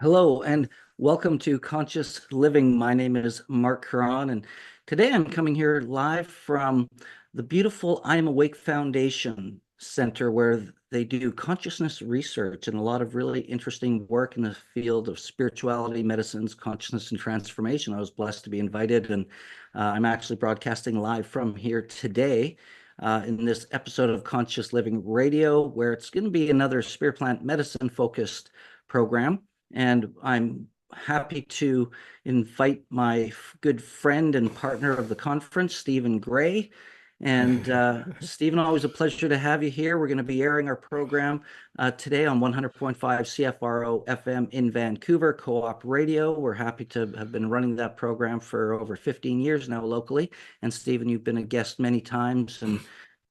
Hello and welcome to Conscious Living. My name is Marc Caron, and today I'm coming here live from the beautiful I Am Awake Foundation Center, where they do consciousness research and a lot of really interesting work in the field of spirituality, medicines, consciousness, and transformation. I was blessed to be invited, and I'm actually broadcasting live from here today. In this episode of Conscious Living Radio, where it's going to be another spirit plant medicine focused program. And I'm happy to invite my good friend and partner of the conference, Stephen Gray. And Stephen, always a pleasure to have you here. We're going to be airing our program today on 100.5 CFRO FM in Vancouver, Co-op Radio. We're happy to have been running that program for over 15 years now locally. And Stephen, you've been a guest many times and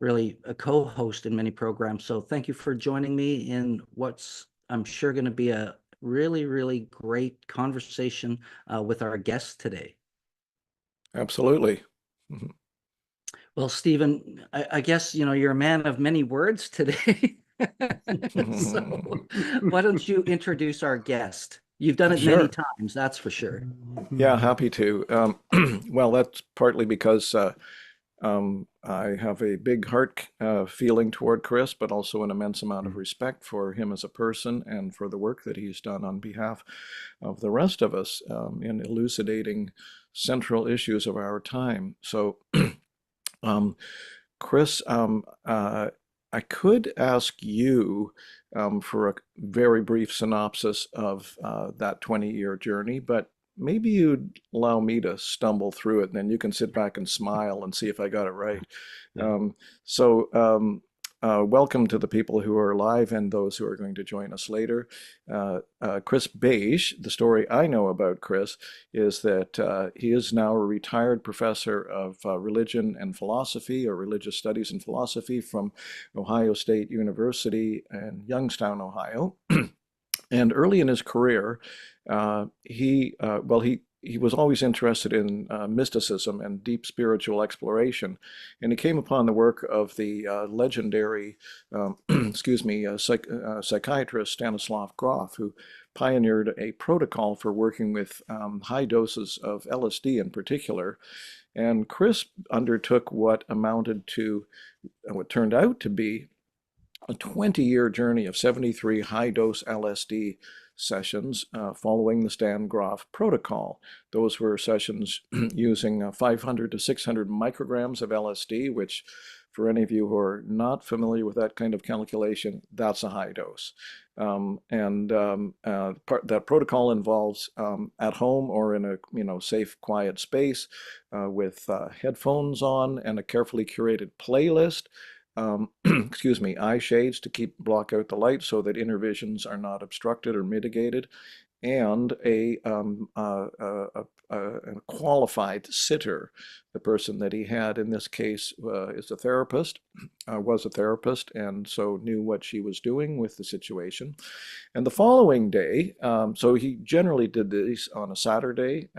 really a co-host in many programs. So thank you for joining me in what's, I'm sure, going to be a really, really great conversation with our guest today. Absolutely. Well, Stephen, I guess, you're a man of many words today. So why don't you introduce our guest? You've done it many Sure. times, that's for sure. Yeah, happy to. Well, that's partly because I have a big heart feeling toward Chris, but also an immense amount of respect for him as a person and for the work that he's done on behalf of the rest of us in elucidating central issues of our time. So, Chris, I could ask you for a very brief synopsis of that 20-year journey, but maybe you'd allow me to stumble through it, and then you can sit back and smile and see if I got it right. Welcome to the people who are live and those who are going to join us later. Chris Bache, the story I know about Chris is that he is now a retired professor of religion and philosophy, or religious studies and philosophy, from Ohio State University in Youngstown, Ohio. And early in his career, he was always interested in mysticism and deep spiritual exploration, and he came upon the work of the legendary, psychiatrist Stanislav Grof, who pioneered a protocol for working with high doses of LSD in particular. And Chris undertook what turned out to be a 20-year journey of 73 high-dose LSD sessions following the Stan Grof protocol. Those were sessions using 500 to 600 micrograms of LSD, which, for any of you who are not familiar with that kind of calculation, that's a high dose. That protocol involves at home or in a safe, quiet space with headphones on and a carefully curated playlist. Eye shades to block out the light so that inner visions are not obstructed or mitigated, and a qualified sitter. The person that he had in this case was a therapist, and so knew what she was doing with the situation. And the following day, so he generally did these on a Saturday.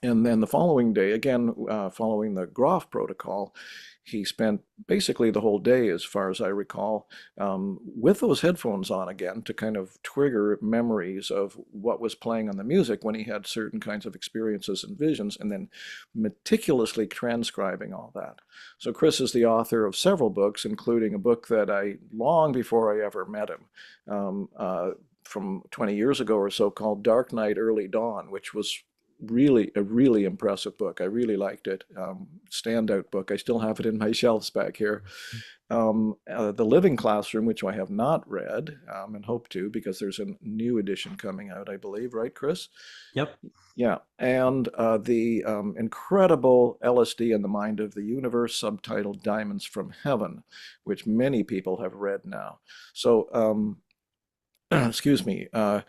And then the following day, again, following the Grof protocol, he spent basically the whole day, as far as I recall, with those headphones on again to kind of trigger memories of what was playing on the music when he had certain kinds of experiences and visions, and then meticulously transcribing all that. So Chris is the author of several books, including a book that long before I ever met him, from 20 years ago or so, called Dark Night, Early Dawn, which was a really impressive book. I really liked it. Standout book. I still have it in my shelves back here. The Living Classroom, which I have not read and hope to, because there's a new edition coming out, I believe, right, Chris? Yep. Yeah, and the incredible LSD and the Mind of the Universe, subtitled Diamonds from Heaven, which many people have read now. So excuse me, I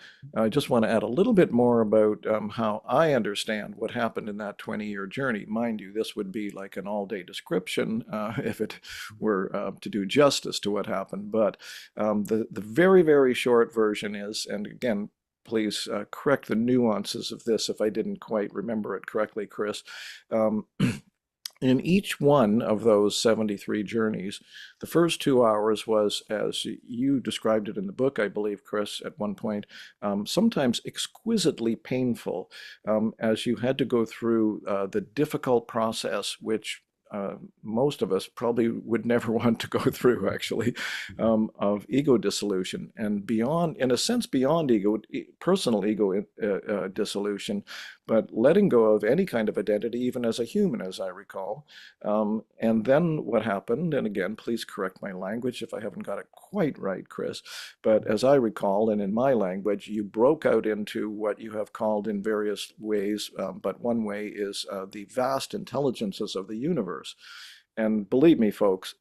just want to add a little bit more about how I understand what happened in that 20-year journey. Mind you, this would be like an all-day description if it were to do justice to what happened. But the very, very short version is, and again, please correct the nuances of this if I didn't quite remember it correctly, Chris. In each one of those 73 journeys, the first 2 hours was, as you described it in the book, I believe, Chris, at one point, sometimes exquisitely painful, as you had to go through the difficult process, which most of us probably would never want to go through, actually, of ego dissolution. And beyond, in a sense, beyond ego, personal ego dissolution, but letting go of any kind of identity, even as a human, as I recall. And then what happened, and again, please correct my language if I haven't got it quite right, Chris, but as I recall, and in my language, you broke out into what you have called in various ways, but one way is the vast intelligences of the universe. And believe me, folks,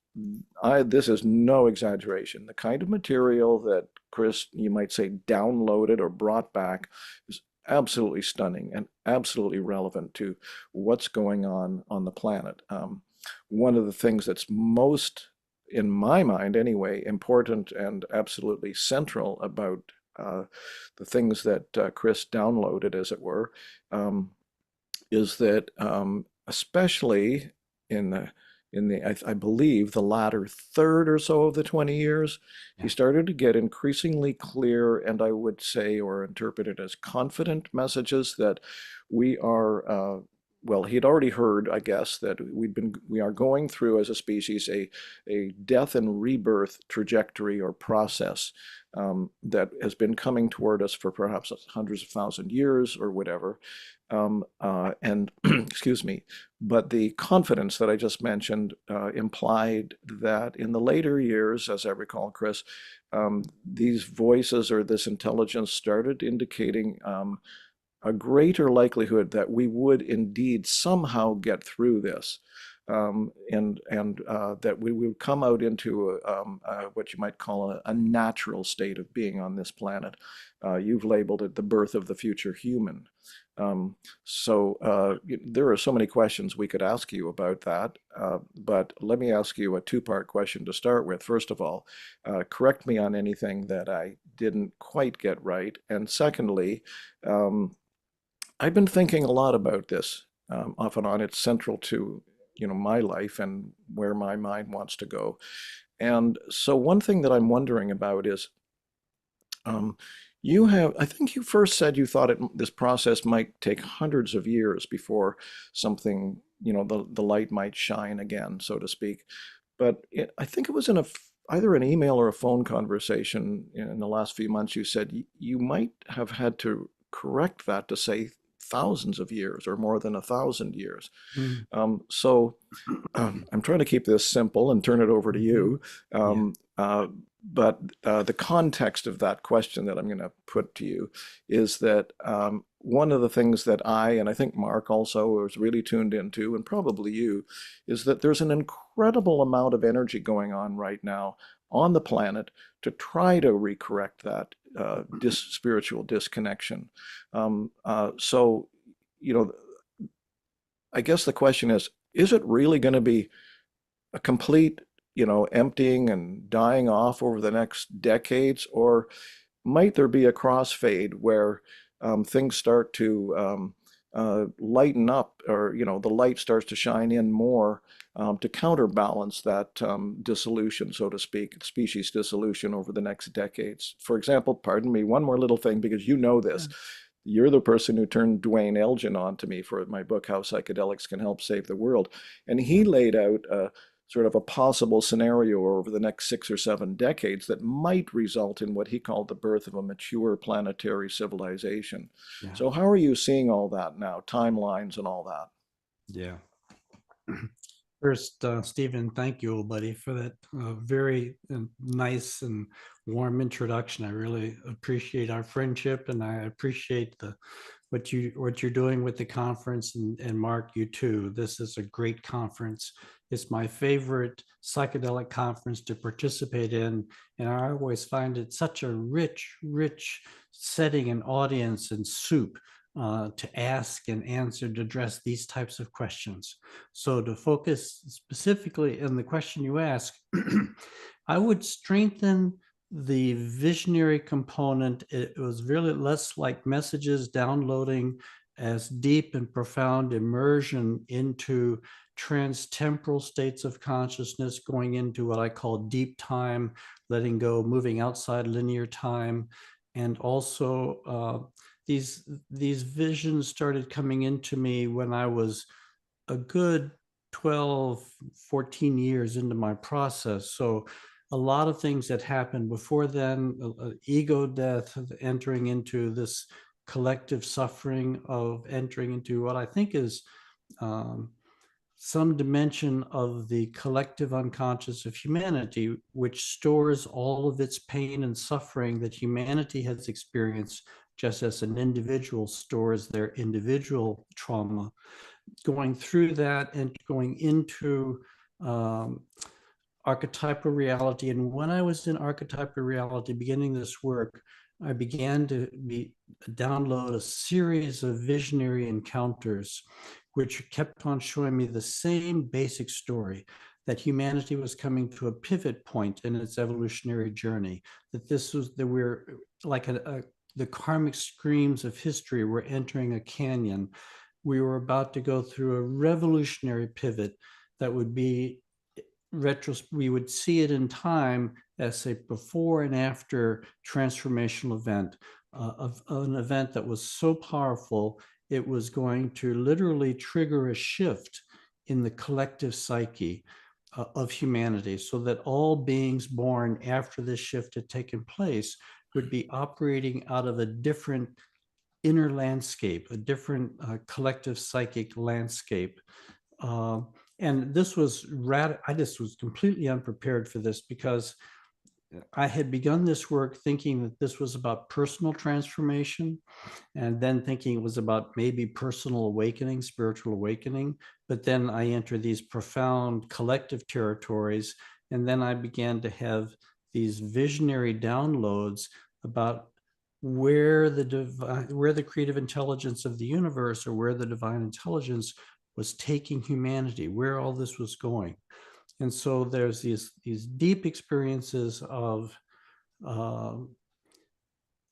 this is no exaggeration. The kind of material that Chris, you might say, downloaded or brought back is absolutely stunning and absolutely relevant to what's going on the planet. One of the things that's most, in my mind anyway, important and absolutely central about the things that Chris downloaded, as it were, is that especially in the I believe the latter third or so of the 20 years, he started to get increasingly clear, and I would say, or interpret it as confident messages that we are, well, he'd already heard, I guess, that we are going through as a species a death and rebirth trajectory or process that has been coming toward us for perhaps hundreds of thousand years or whatever. And excuse me, but the confidence that I just mentioned implied that in the later years, as I recall, Chris, these voices or this intelligence started indicating a greater likelihood that we would indeed somehow get through this. And that we would come out into what you might call a natural state of being on this planet. You've labeled it the birth of the future human. So there are so many questions we could ask you about that, but let me ask you a two-part question to start with. First of all, correct me on anything that I didn't quite get right. And secondly, I've been thinking a lot about this off and on. It's central to my life and where my mind wants to go. And so one thing that I'm wondering about is I think you first said you thought this process might take hundreds of years before something, the light might shine again, so to speak. But I think it was in either an email or a phone conversation in the last few months, you said you might have had to correct that to say thousands of years or more than 1,000 years. So I'm trying to keep this simple and turn it over to you. But the context of that question that I'm going to put to you is that one of the things that and I think Marc also was really tuned into, and probably you, is that there's an incredible amount of energy going on right now on the planet to try to recorrect that spiritual disconnection. So, I guess the question is it really going to be a complete, emptying and dying off over the next decades, or might there be a crossfade where things start to lighten up, or the light starts to shine in more to counterbalance that dissolution, so to speak, species dissolution over the next decades? For example, pardon me, one more little thing, because you know this. You're the person who turned Dwayne Elgin on to me for my book, How Psychedelics Can Help Save the World. And he laid out sort of a possible scenario over the next 6 or 7 decades that might result in what he called the birth of a mature planetary civilization. So how are you seeing all that now, timelines and all that? Yeah. First, Stephen, thank you, buddy, for that very nice and warm introduction. I really appreciate our friendship, and I appreciate what you're doing with the conference, and Marc, you too. This is a great conference. It's my favorite psychedelic conference to participate in, and I always find it such a rich setting and audience and soup to ask and answer, to address these types of questions. So to focus specifically on the question you ask, I would strengthen the visionary component. It was really less like messages downloading as deep and profound immersion into transtemporal states of consciousness, going into what I call deep time, letting go, moving outside linear time. And also these visions started coming into me when I was a good 12, 14 years into my process. So a lot of things that happened before then, ego death, entering into this collective suffering of entering into what I think is some dimension of the collective unconscious of humanity, which stores all of its pain and suffering that humanity has experienced, just as an individual stores their individual trauma. Going through that and going into archetypal reality. And when I was in archetypal reality, beginning this work, I began to download a series of visionary encounters, which kept on showing me the same basic story, that humanity was coming to a pivot point in its evolutionary journey, that we're like the karmic streams of history were entering a canyon. We were about to go through a revolutionary pivot that would be we would see it in time as a before and after transformational event, of an event that was so powerful, it was going to literally trigger a shift in the collective psyche of humanity, so that all beings born after this shift had taken place would be operating out of a different inner landscape, a different collective psychic landscape. And this was I just was completely unprepared for this, because I had begun this work thinking that this was about personal transformation, and then thinking it was about maybe personal awakening, spiritual awakening. But then I entered these profound collective territories, and then I began to have these visionary downloads about where the creative intelligence of the universe, or where the divine intelligence was taking humanity, where all this was going. And so there's these deep experiences of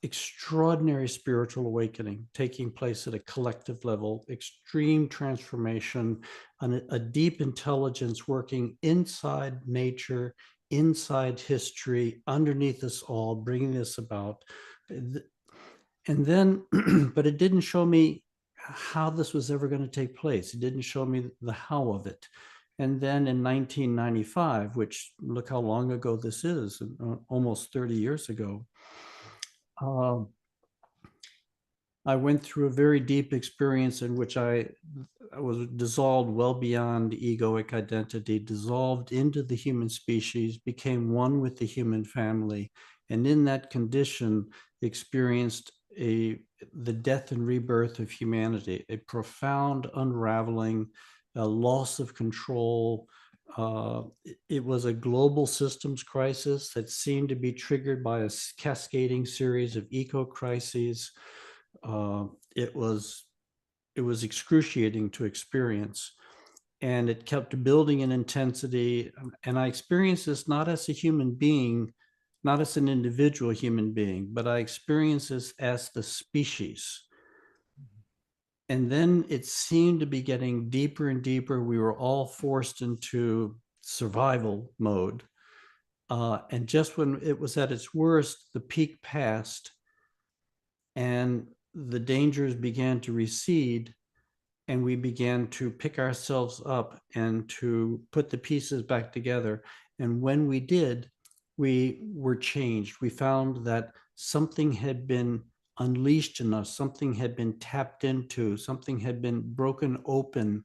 extraordinary spiritual awakening taking place at a collective level, extreme transformation, and a deep intelligence working inside nature, inside history, underneath us all, bringing this about. And then, but it didn't show me how this was ever going to take place. It didn't show me the how of it. And then in 1995, which look how long ago this is, almost 30 years ago, I went through a very deep experience in which I was dissolved well beyond egoic identity, dissolved into the human species, became one with the human family, and in that condition experienced the death and rebirth of humanity, a profound unraveling, a loss of control. It was a global systems crisis that seemed to be triggered by a cascading series of eco-crises. It was excruciating to experience, and it kept building in intensity. And I experienced this not as a human being, not as an individual human being, but I experienced this as the species. And then it seemed to be getting deeper and deeper. We were all forced into survival mode. And just when it was at its worst, the peak passed and the dangers began to recede, and we began to pick ourselves up and to put the pieces back together. And when we did, we were changed. We found that something had been unleashed in us, something had been tapped into, something had been broken open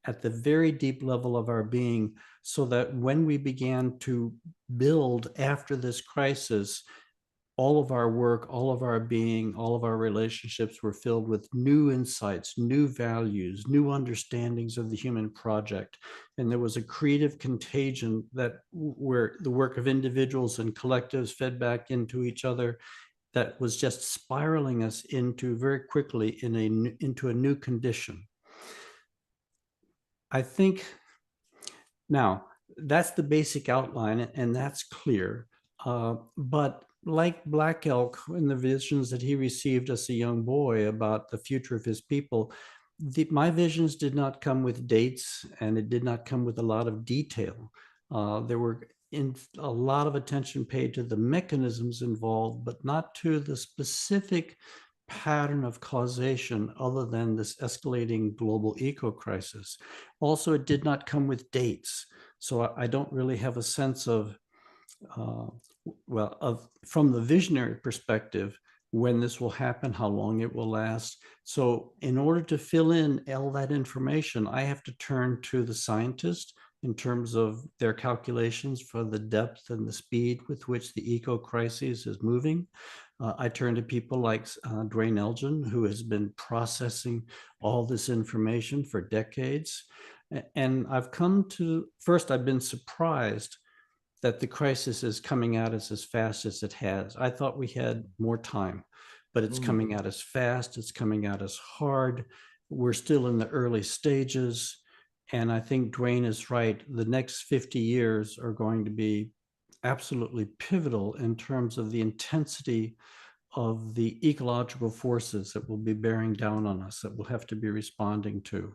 at the very deep level of our being, so that when we began to build after this crisis, all of our work, all of our being, all of our relationships were filled with new insights, new values, new understandings of the human project. And there was a creative contagion that where the work of individuals and collectives fed back into each other, that was just spiraling us into very quickly into a new condition. I think now that's the basic outline, and that's clear. But like Black Elk, in the visions that he received as a young boy about the future of his people, my visions did not come with dates, and it did not come with a lot of detail. There were a lot of attention paid to the mechanisms involved, but not to the specific pattern of causation other than this escalating global eco crisis. Also, it did not come with dates. So I don't really have a sense of from the visionary perspective, when this will happen, how long it will last. So in order to fill in all that information, I have to turn to the scientists in terms of their calculations for the depth and the speed with which the eco crisis is moving. I turn to people like Dwayne Elgin, who has been processing all this information for decades. And I've come to, first, I've been surprised that the crisis is coming at us as fast as it has. I thought we had more time, but it's coming at us fast. It's coming at us hard. We're still in the early stages. And I think Dwayne is right. The next 50 years are going to be absolutely pivotal in terms of the intensity of the ecological forces that will be bearing down on us, that we'll have to be responding to.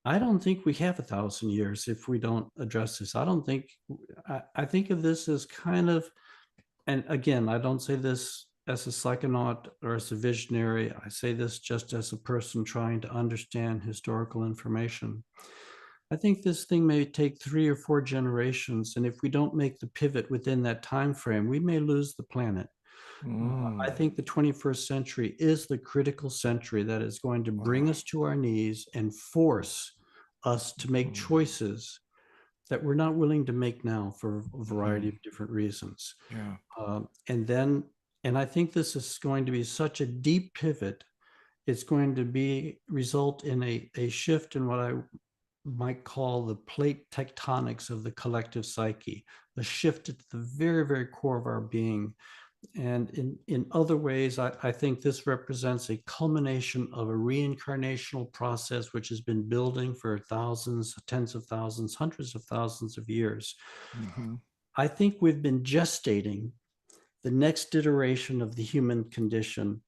I don't think we have 1,000 years if we don't address this. I think of this as kind of, and again, I don't say this as a psychonaut or as a visionary. I say this just as a person trying to understand historical information. I think this thing may take 3 or 4 generations, and if we don't make the pivot within that time frame, we may lose the planet. I think the 21st century is the critical century that is going to bring us to our knees and force us to make choices that we're not willing to make now for a variety of different reasons. Yeah. And I think this is going to be such a deep pivot. It's going to result in a shift in what I might call the plate tectonics of the collective psyche, a shift at the very, very core of our being. And in other ways, I think this represents a culmination of a reincarnational process which has been building for thousands, tens of thousands, hundreds of thousands of years. I think we've been gestating the next iteration of the human condition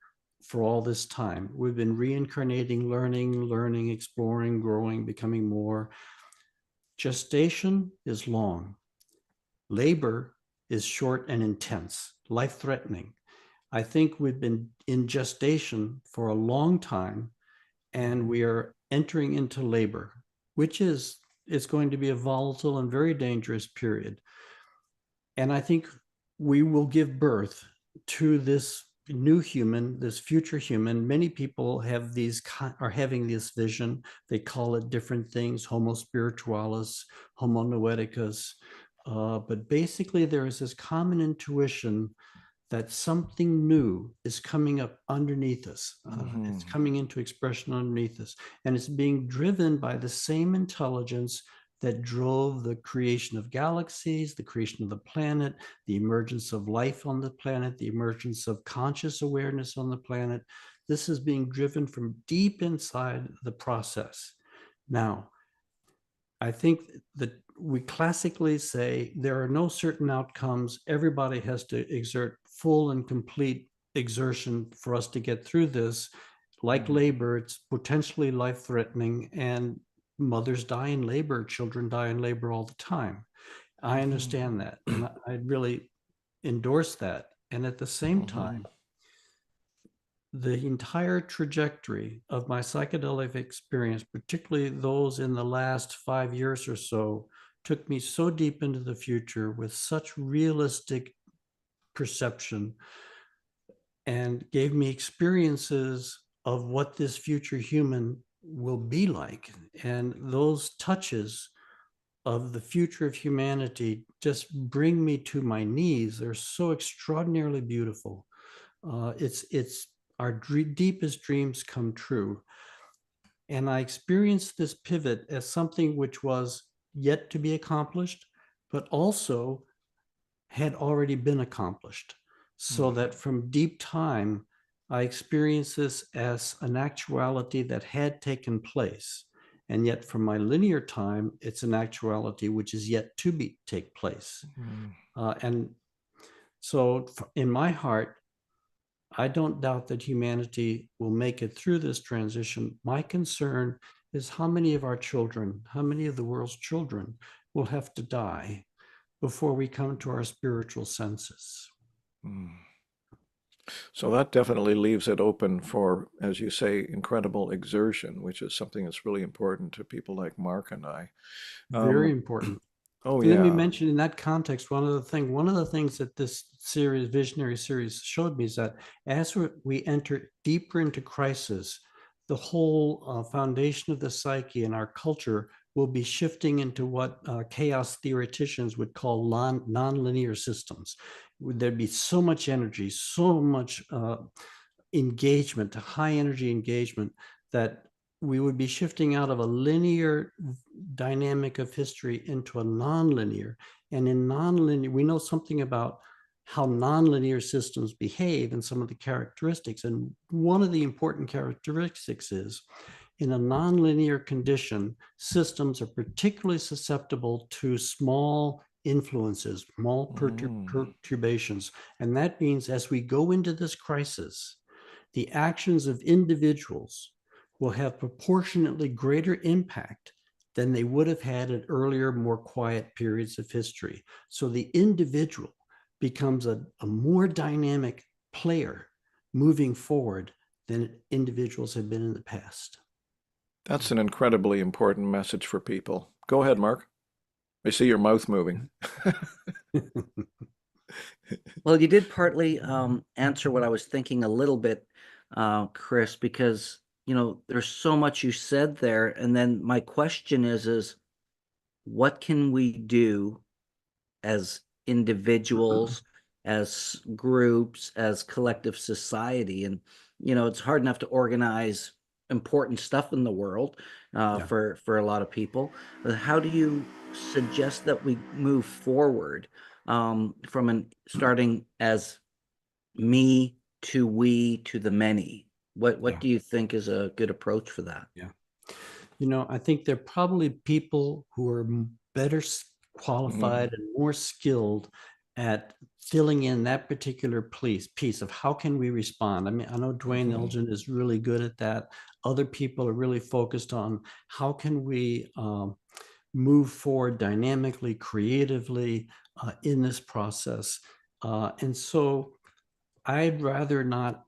for all this time. We've been reincarnating, learning, exploring, growing, becoming more. Gestation is long. Labor is short and intense, life-threatening. I think we've been in gestation for a long time, and we are entering into labor, which is going to be a volatile and very dangerous period. And I think we will give birth to this new human, this future human. Many people are having this vision. They call it different things: Homo spiritualis, Homo noeticus. But basically, there is this common intuition that something new is coming up underneath us. It's coming into expression underneath us. And it's being driven by the same intelligence that drove the creation of galaxies, the creation of the planet, the emergence of life on the planet, the emergence of conscious awareness on the planet. This is being driven from deep inside the process. Now, I think that we classically say there are no certain outcomes. Everybody has to exert full and complete exertion for us to get through this. Like labor, it's potentially life-threatening, and mothers die in labor, children die in labor all the time. I understand that, and I really endorse that. And at the same time, the entire trajectory of my psychedelic experience, particularly those in the last 5 years or so, took me so deep into the future with such realistic perception and gave me experiences of what this future human will be like. And those touches of the future of humanity just bring me to my knees. They're so extraordinarily beautiful. It's our deepest dreams come true. And I experienced this pivot as something which was yet to be accomplished, but also had already been accomplished. So that from deep time, I experienced this as an actuality that had taken place. And yet from my linear time, it's an actuality which is yet to take place. And So in my heart, I don't doubt that humanity will make it through this transition. My concern is how many of our children, how many of the world's children will have to die before we come to our spiritual senses. Mm. So that definitely leaves it open for, as you say, incredible exertion, which is something that's really important to people like Mark and I. Very important. Oh Let me yeah. mention in that context, one of the things that this series, visionary series, showed me is that as we enter deeper into crisis, the whole foundation of the psyche and our culture will be shifting into what chaos theoreticians would call non-linear systems. There'd be so much energy, so much engagement, high energy engagement, that we would be shifting out of a linear dynamic of history into a nonlinear. And in nonlinear, we know something about how nonlinear systems behave and some of the characteristics. And one of the important characteristics is, in a nonlinear condition, systems are particularly susceptible to small influences, small perturbations. And that means as we go into this crisis, the actions of individuals will have proportionately greater impact than they would have had at earlier, more quiet periods of history. So the individual becomes a more dynamic player moving forward than individuals have been in the past. That's an incredibly important message for people. Go ahead, Mark. I see your mouth moving. Well, you did partly answer what I was thinking a little bit, Chris, because there's so much you said there, and then my question is what can we do as individuals, as groups, as collective society? And it's hard enough to organize important stuff in the world Yeah. for a lot of people. How do you suggest that we move forward from starting as me to we to the many? What Yeah. do you think is a good approach for that? Yeah. I think there are probably people who are better qualified and more skilled at filling in that particular piece of how can we respond. I mean, I know Dwayne Elgin is really good at that. Other people are really focused on how can we move forward dynamically, creatively in this process. And so I'd rather not.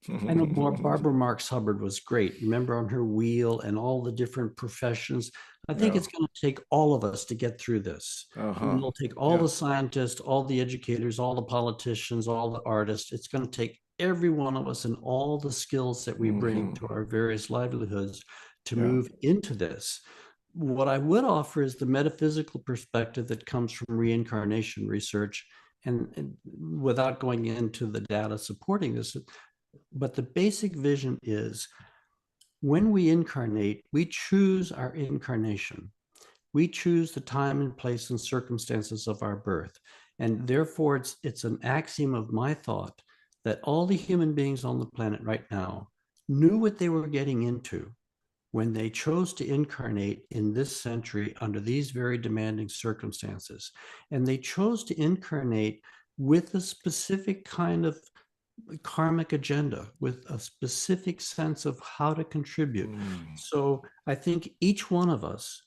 I know Barbara Marx Hubbard was great. Remember on her wheel and all the different professions. I think it's going to take all of us to get through this. It'll take all the scientists, all the educators, all the politicians, all the artists. It's going to take every one of us and all the skills that we bring to our various livelihoods to move into this. What I would offer is the metaphysical perspective that comes from reincarnation research, and without going into the data supporting this. But the basic vision is, when we incarnate, we choose our incarnation. We choose the time and place and circumstances of our birth. And therefore, it's an axiom of my thought that all the human beings on the planet right now knew what they were getting into when they chose to incarnate in this century under these very demanding circumstances. And they chose to incarnate with a specific kind of karmic agenda, with a specific sense of how to contribute. So I think each one of us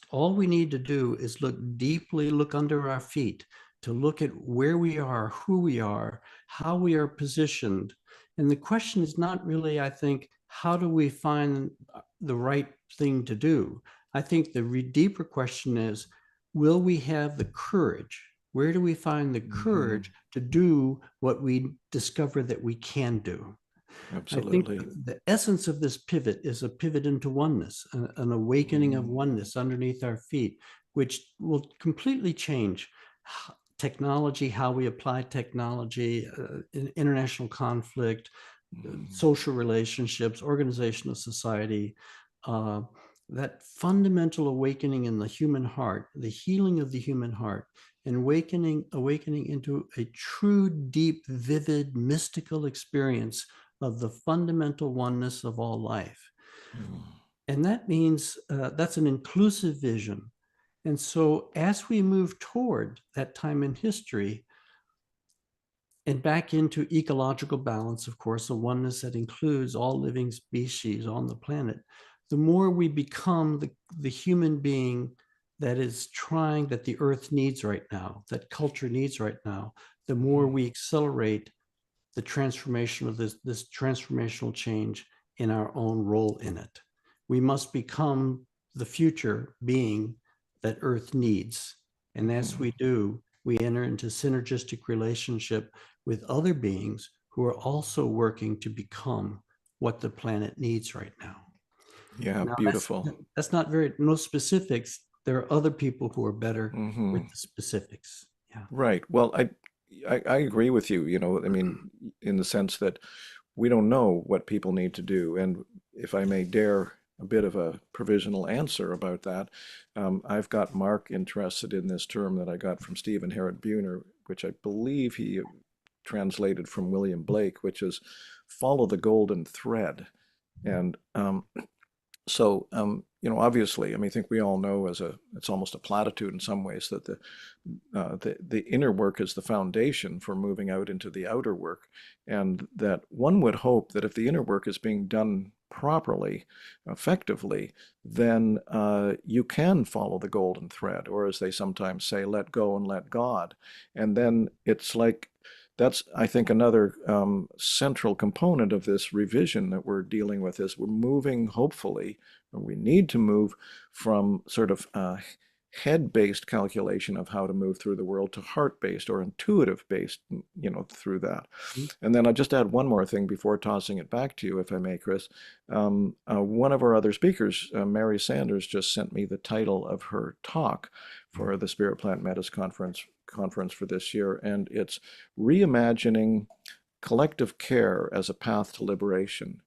all we need to do is look deeply, look under our feet, to look at where we are, who we are, how we are positioned. And the question is not really, I think, how do we find the right thing to do? I think the deeper question is, will we have the courage? Where do we find the courage to do what we discover that we can do? Absolutely. I think the essence of this pivot is a pivot into oneness, an awakening of oneness underneath our feet, which will completely change technology, how we apply technology, international conflict, social relationships, organization of society. That fundamental awakening in the human heart, the healing of the human heart, and awakening into a true, deep, vivid, mystical experience of the fundamental oneness of all life. And that means that's an inclusive vision. And so as we move toward that time in history, and back into ecological balance, of course, a oneness that includes all living species on the planet, the more we become the human being that is trying, that the earth needs right now, that culture needs right now, the more we accelerate the transformation of this transformational change in our own role in it. We must become the future being that earth needs. And as we do, we enter into synergistic relationship with other beings who are also working to become what the planet needs right now. Yeah, Now, beautiful. that's not very, no specifics. There are other people who are better Hmm. with the specifics. Yeah. Right. Well, I agree with you, I mean, in the sense that we don't know what people need to do. And if I may dare a bit of a provisional answer about that, I've got Mark interested in this term that I got from Stephen Herod Buhner, which I believe he translated from William Blake, which is follow the golden thread. And so, obviously, I mean, I think we all know it's almost a platitude in some ways that the inner work is the foundation for moving out into the outer work, and that one would hope that if the inner work is being done properly, effectively, then you can follow the golden thread, or as they sometimes say, let go and let God. And then it's like that's, I think, another central component of this revision that we're dealing with is we're moving, hopefully, or we need to move from sort of head-based calculation of how to move through the world to heart-based or intuitive-based, through that. And then I'll just add one more thing before tossing it back to you, if I may, Chris. One of our other speakers, Mary Sanders, just sent me the title of her talk for the Spirit Plant Medicine conference for this year, and it's Reimagining Collective Care as a Path to Liberation.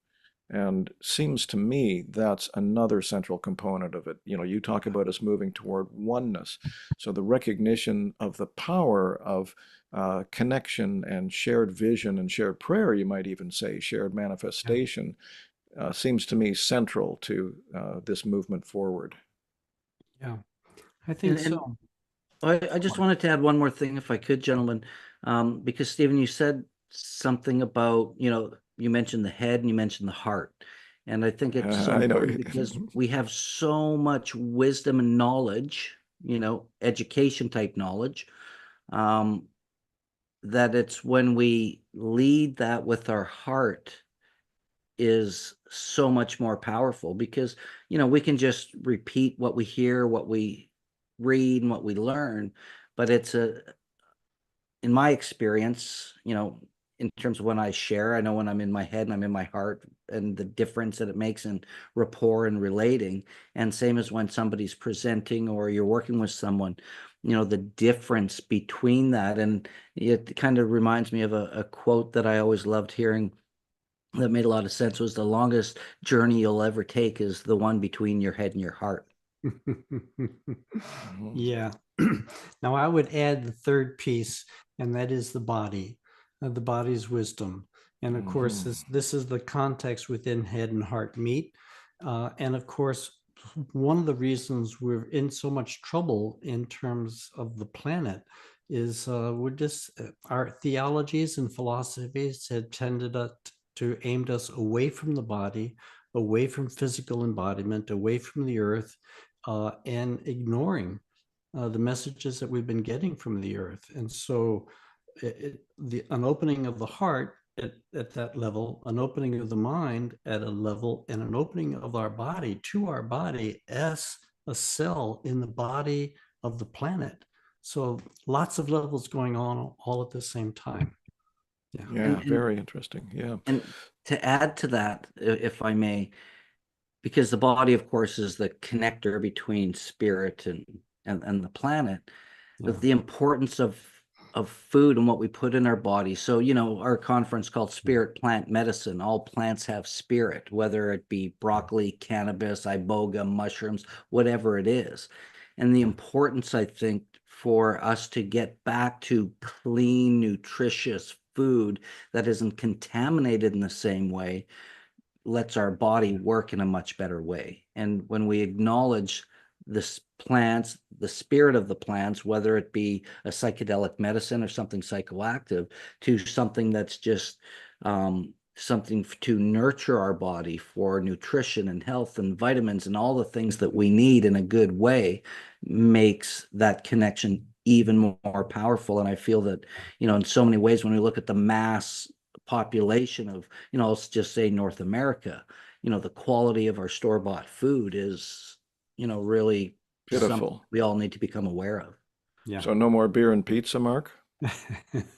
And seems to me that's another central component of it. You talk about us moving toward oneness. So the recognition of the power of connection and shared vision and shared prayer, you might even say, shared manifestation, seems to me central to this movement forward. Yeah, I think And so. I just wanted to add one more thing, if I could, gentlemen, because Stephen, you said something about, you mentioned the head and you mentioned the heart. And I think it's so I know. important because we have so much wisdom and knowledge, education type knowledge, that it's when we lead that with our heart is so much more powerful because, we can just repeat what we hear, what we read, and what we learn, but in my experience, in terms of when I share, I know when I'm in my head and I'm in my heart and the difference that it makes in rapport and relating. And same as when somebody's presenting or you're working with someone, the difference between that. And it kind of reminds me of a quote that I always loved hearing that made a lot of sense, was the longest journey you'll ever take is the one between your head and your heart. Yeah. Now I would add the third piece, and that is the body, the body's wisdom. And of course, this is the context within head and heart meet. And of course, one of the reasons we're in so much trouble in terms of the planet is we're just, our theologies and philosophies have tended to aimed us away from the body, away from physical embodiment, away from the earth, and ignoring the messages that we've been getting from the earth. And so an opening of the heart at that level, an opening of the mind at a level, and an opening of our body to our body as a cell in the body of the planet. So lots of levels going on all at the same time. Yeah. Yeah, very interesting. Yeah. And to add to that, if I may, because the body, of course, is the connector between spirit and the planet, Yeah. the importance of food and what we put in our body. So, our conference called Spirit Plant Medicine, all plants have spirit, whether it be broccoli, cannabis, iboga, mushrooms, whatever it is. And the importance, I think, for us to get back to clean, nutritious food that isn't contaminated in the same way lets our body work in a much better way. And when we acknowledge this plants, the spirit of the plants, whether it be a psychedelic medicine or something psychoactive, to something that's just something to nurture our body for nutrition and health and vitamins and all the things that we need in a good way, makes that connection even more powerful. And I feel that, in so many ways, when we look at the mass population of, let's just say North America, the quality of our store-bought food is, really something Beautiful. we all need to become aware of. Yeah. So no more beer and pizza, Mark?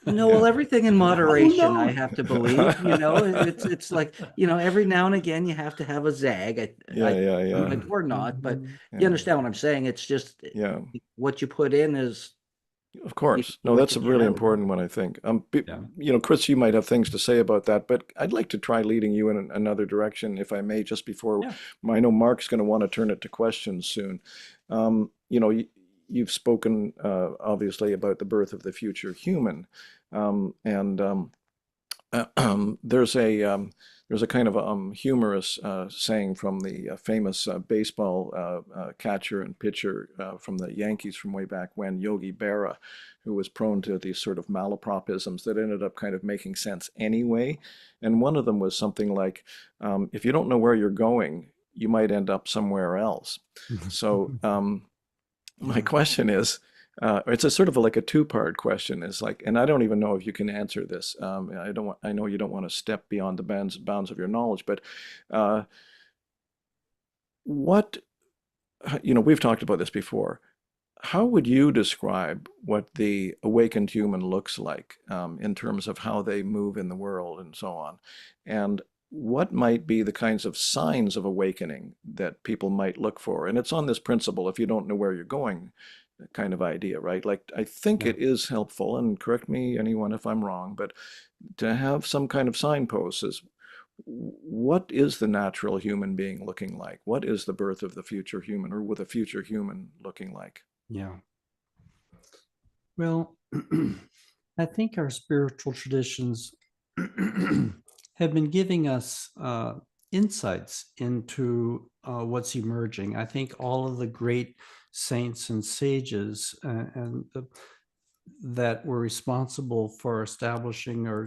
No, well, everything in moderation, no. I have to believe, it's like, every now and again you have to have a zag. Yeah. Or not, but Yeah. you understand what I'm saying. It's just Yeah. what you put in is Of course. No, what that's you a get really out. important one, I think. Yeah. Chris, you might have things to say about that, but I'd like to try leading you in another direction, if I may, just before. Yeah. I know Mark's going to want to turn it to questions soon. You've spoken, obviously, about the birth of the future human, and there's a kind of humorous saying from the famous baseball catcher and pitcher from the Yankees from way back when, Yogi Berra, who was prone to these sort of malapropisms that ended up kind of making sense anyway. And one of them was something like, if you don't know where you're going, you might end up somewhere else. So my question is, it's a sort of like a two-part question. Is like, and I don't even know if you can answer this. I know you don't want to step beyond the bounds of your knowledge, but what, we've talked about this before. How would you describe what the awakened human looks like in terms of how they move in the world and so on? And what might be the kinds of signs of awakening that people might look for? And it's on this principle, if you don't know where you're going, kind of idea, right? Like, I think it is helpful, and correct me anyone if I'm wrong, but to have some kind of signposts is, what is the natural human being looking like? What is the birth of the future human, or with a future human looking like? Yeah. Well, I think our spiritual traditions have been giving us insights into what's emerging. I think all of the great saints and sages that were responsible for establishing or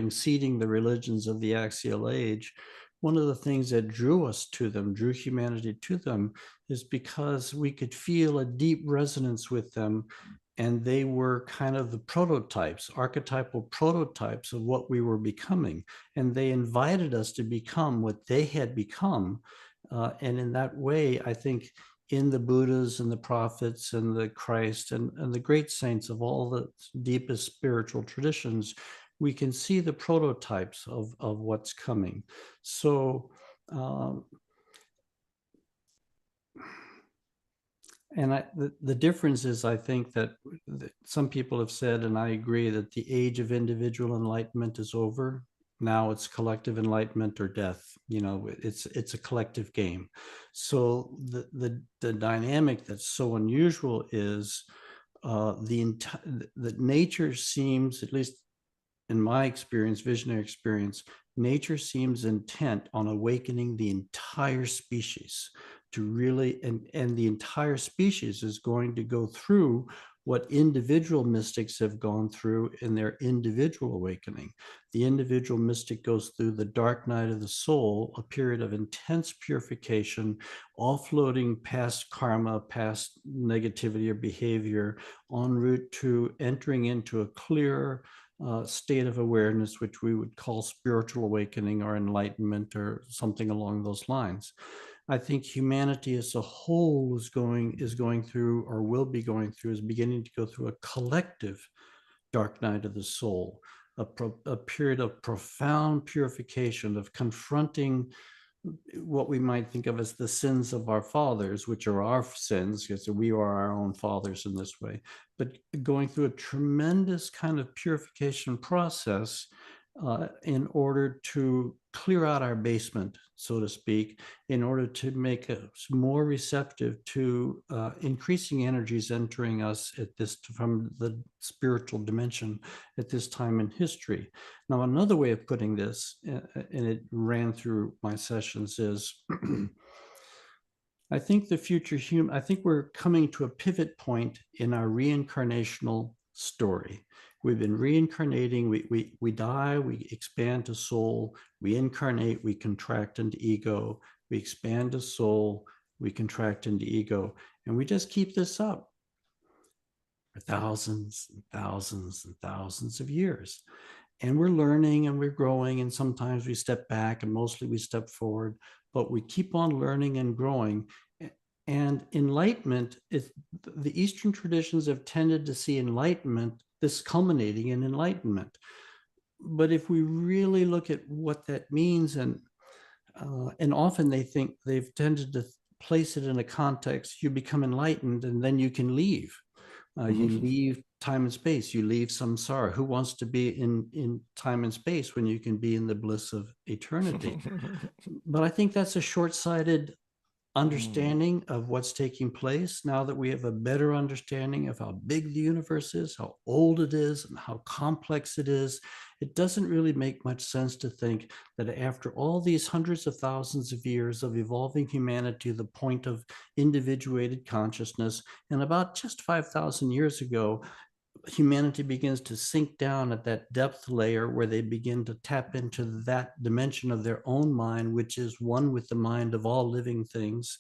seeding the religions of the axial age, one of the things that drew us to them, drew humanity to them, is because we could feel a deep resonance with them. And they were kind of the prototypes, archetypal prototypes of what we were becoming. And they invited us to become what they had become. And in that way, I think in the Buddhas and the prophets and the Christ and the great saints of all the deepest spiritual traditions, we can see the prototypes of what's coming. So, and the difference is, I think that some people have said, and I agree, that the age of individual enlightenment is over. Now it's collective enlightenment or death. It's a collective game. So the dynamic that's so unusual is that nature seems, at least in my experience, visionary experience, nature seems intent on awakening the entire species to really, and the entire species is going to go through what individual mystics have gone through in their individual awakening. The individual mystic goes through the dark night of the soul, a period of intense purification, offloading past karma, past negativity or behavior, en route to entering into a clearer state of awareness, which we would call spiritual awakening or enlightenment or something along those lines. I think humanity as a whole is going through, or will be going through, is beginning to go through a collective dark night of the soul, a period of profound purification, of confronting what we might think of as the sins of our fathers, which are our sins, because we are our own fathers in this way, but going through a tremendous kind of purification process in order to clear out our basement, so to speak, in order to make us more receptive to increasing energies entering us from the spiritual dimension at this time in history. Now, another way of putting this, and it ran through my sessions, is I think the future human, I think we're coming to a pivot point in our reincarnational story. We've been reincarnating, we die, we expand to soul, we incarnate, we contract into ego, we expand to soul, we contract into ego, and we just keep this up for thousands and thousands and thousands of years. And we're learning and we're growing, and sometimes we step back and mostly we step forward, but we keep on learning and growing. And enlightenment is, the Eastern traditions have tended to see enlightenment, this culminating in enlightenment. But if we really look at what that means, and often they think they've tended to place it in a context, you become enlightened and then you can leave. You leave time and space, you leave samsara. Who wants to be in time and space when you can be in the bliss of eternity? But I think that's a short-sighted understanding of what's taking place. Now that we have a better understanding of how big the universe is, how old it is, and how complex it is, it doesn't really make much sense to think that after all these hundreds of thousands of years of evolving humanity to the point of individuated consciousness, and about just 5,000 years ago, humanity begins to sink down at that depth layer where they begin to tap into that dimension of their own mind, which is one with the mind of all living things.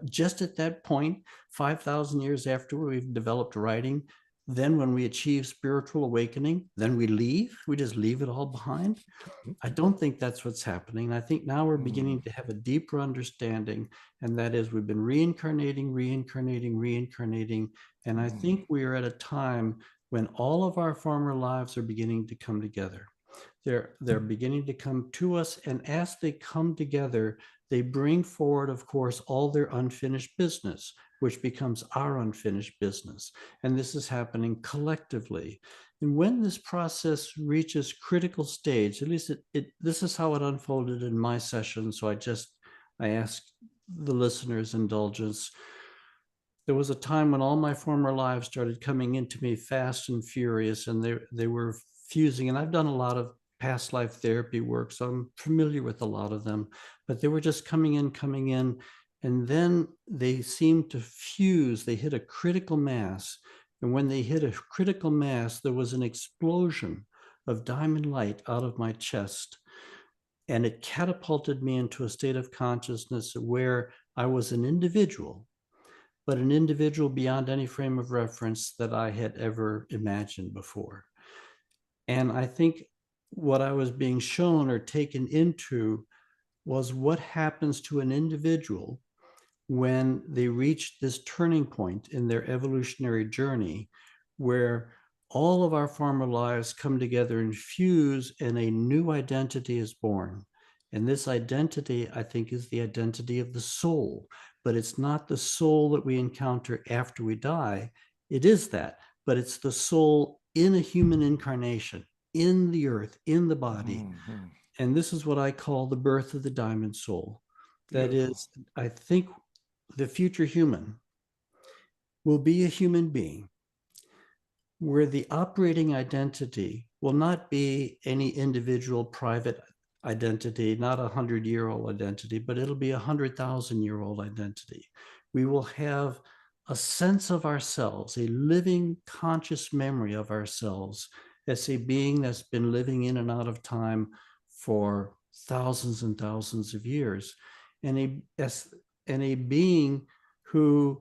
Just at that point, 5,000 years after we've developed writing, then when we achieve spiritual awakening, then we leave. We just leave it all behind. I don't think that's what's happening. I think now we're beginning to have a deeper understanding, and that is we've been reincarnating, and I think we are at a time when all of our former lives are beginning to come together. They're beginning to come to us, and as they come together, they bring forward, of course, all their unfinished business, which becomes our unfinished business. And this is happening collectively. And when this process reaches critical stage, at least this is how it unfolded in my session. So I asked the listeners' indulgence. There was a time when all my former lives started coming into me fast and furious, and they were fusing. And I've done a lot of past life therapy work, so I'm familiar with a lot of them, but they were just coming in, and then they seemed to fuse. They hit a critical mass. And when they hit a critical mass, there was an explosion of diamond light out of my chest. And it catapulted me into a state of consciousness where I was an individual, but an individual beyond any frame of reference that I had ever imagined before. And I think what I was being shown or taken into was what happens to an individual when they reach this turning point in their evolutionary journey, where all of our former lives come together and fuse, and a new identity is born. And this identity, I think, is the identity of the soul, but it's not the soul that we encounter after we die. It is that, but it's the soul in a human incarnation, in the earth, in the body. And this is what I call the birth of the diamond soul. That is, I think the future human will be a human being where the operating identity will not be any individual private identity, not a 100-year-old identity, but it'll be a 100,000-year-old identity. We will have a sense of ourselves, a living conscious memory of ourselves as a being that's been living in and out of time for thousands and thousands of years, and a being who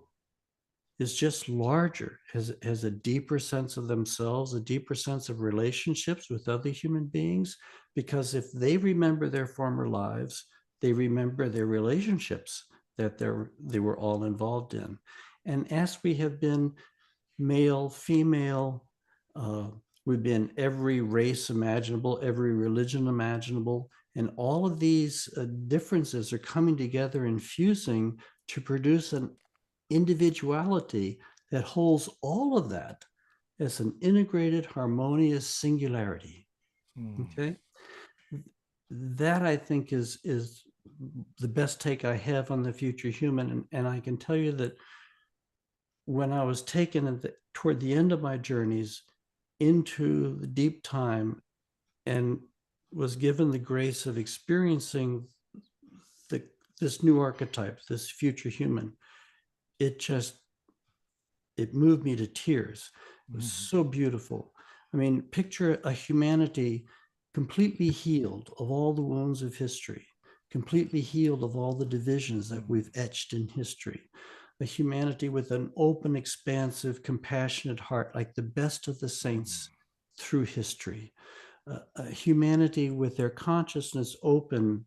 is just larger, has a deeper sense of themselves, a deeper sense of relationships with other human beings, because if they remember their former lives, they remember their relationships that they were all involved in. And as we have been male, female, we've been every race imaginable, every religion imaginable, and all of these differences are coming together and fusing to produce an individuality that holds all of that as an integrated, harmonious singularity. Okay? That, I think, is the best take I have on the future human. And I can tell you that when I was taken toward the end of my journeys into the deep time and was given the grace of experiencing this new archetype, this future human, it moved me to tears. It was so beautiful. I mean, picture a humanity completely healed of all the wounds of history, completely healed of all the divisions that we've etched in history. A humanity with an open, expansive, compassionate heart, like the best of the saints through history. A humanity with their consciousness open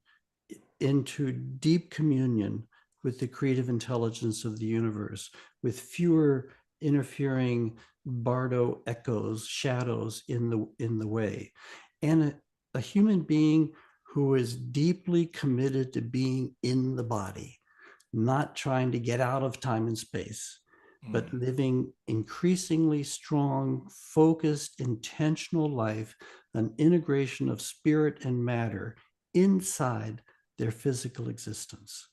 into deep communion with the creative intelligence of the universe, with fewer interfering bardo echoes, shadows in the way, and a human being who is deeply committed to being in the body, not trying to get out of time and space, but living increasingly strong, focused, intentional life, an integration of spirit and matter inside their physical existence.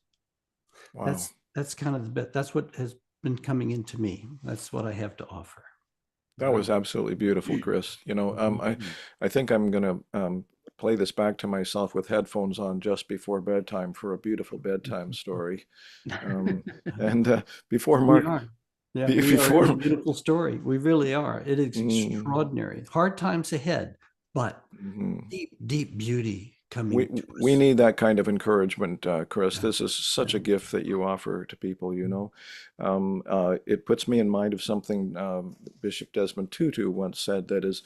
Wow. That's kind of the bit. That's what has been coming into me. That's what I have to offer. That was absolutely beautiful, Chris. You know, I think I'm gonna play this back to myself with headphones on just before bedtime for a beautiful bedtime story. And before We Mark, are. Yeah, we are in a before, beautiful story. We really are. It is extraordinary. Hard times ahead, but deep, deep beauty coming to we us. need that kind of encouragement, Chris. Yeah. This is such a Yeah. gift that you offer to people, you know. It puts me in mind of something Bishop Desmond Tutu once said, that is,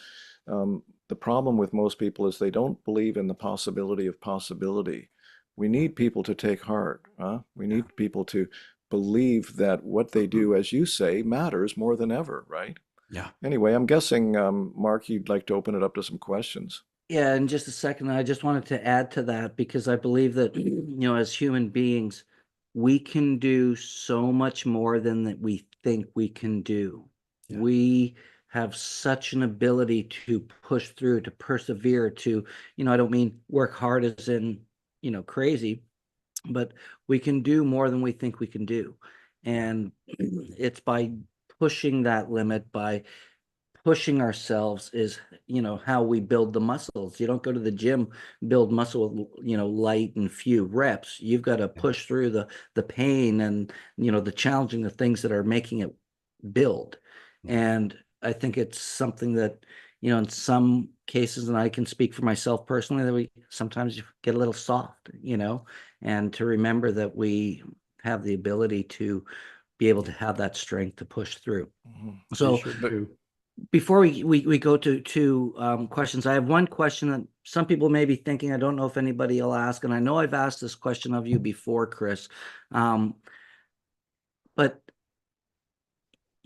the problem with most people is they don't believe in the possibility of possibility. We need people to take heart, huh? We need people to believe that what they do, as you say, matters more than ever, right? Yeah. Anyway, I'm guessing, Mark, you'd like to open it up to some questions. Yeah, in just a second, I just wanted to add to that because I believe that, as human beings, we can do so much more than that we think we can do. Yeah. We have such an ability to push through, to persevere, to, I don't mean work hard as in, crazy, but we can do more than we think we can do. And it's by pushing that limit, by pushing ourselves is how we build the muscles. You don't go to the gym, build muscle with light and few reps. You've got to push through the pain and the challenging, the things that are making it build. And I think it's something that in some cases, and I can speak for myself personally, that we sometimes get a little soft, and to remember that we have the ability to be able to have that strength to push through. So Sure do. before we go to questions, I have one question that some people may be thinking. I don't know if anybody will ask, and I know I've asked this question of you before, Chris, but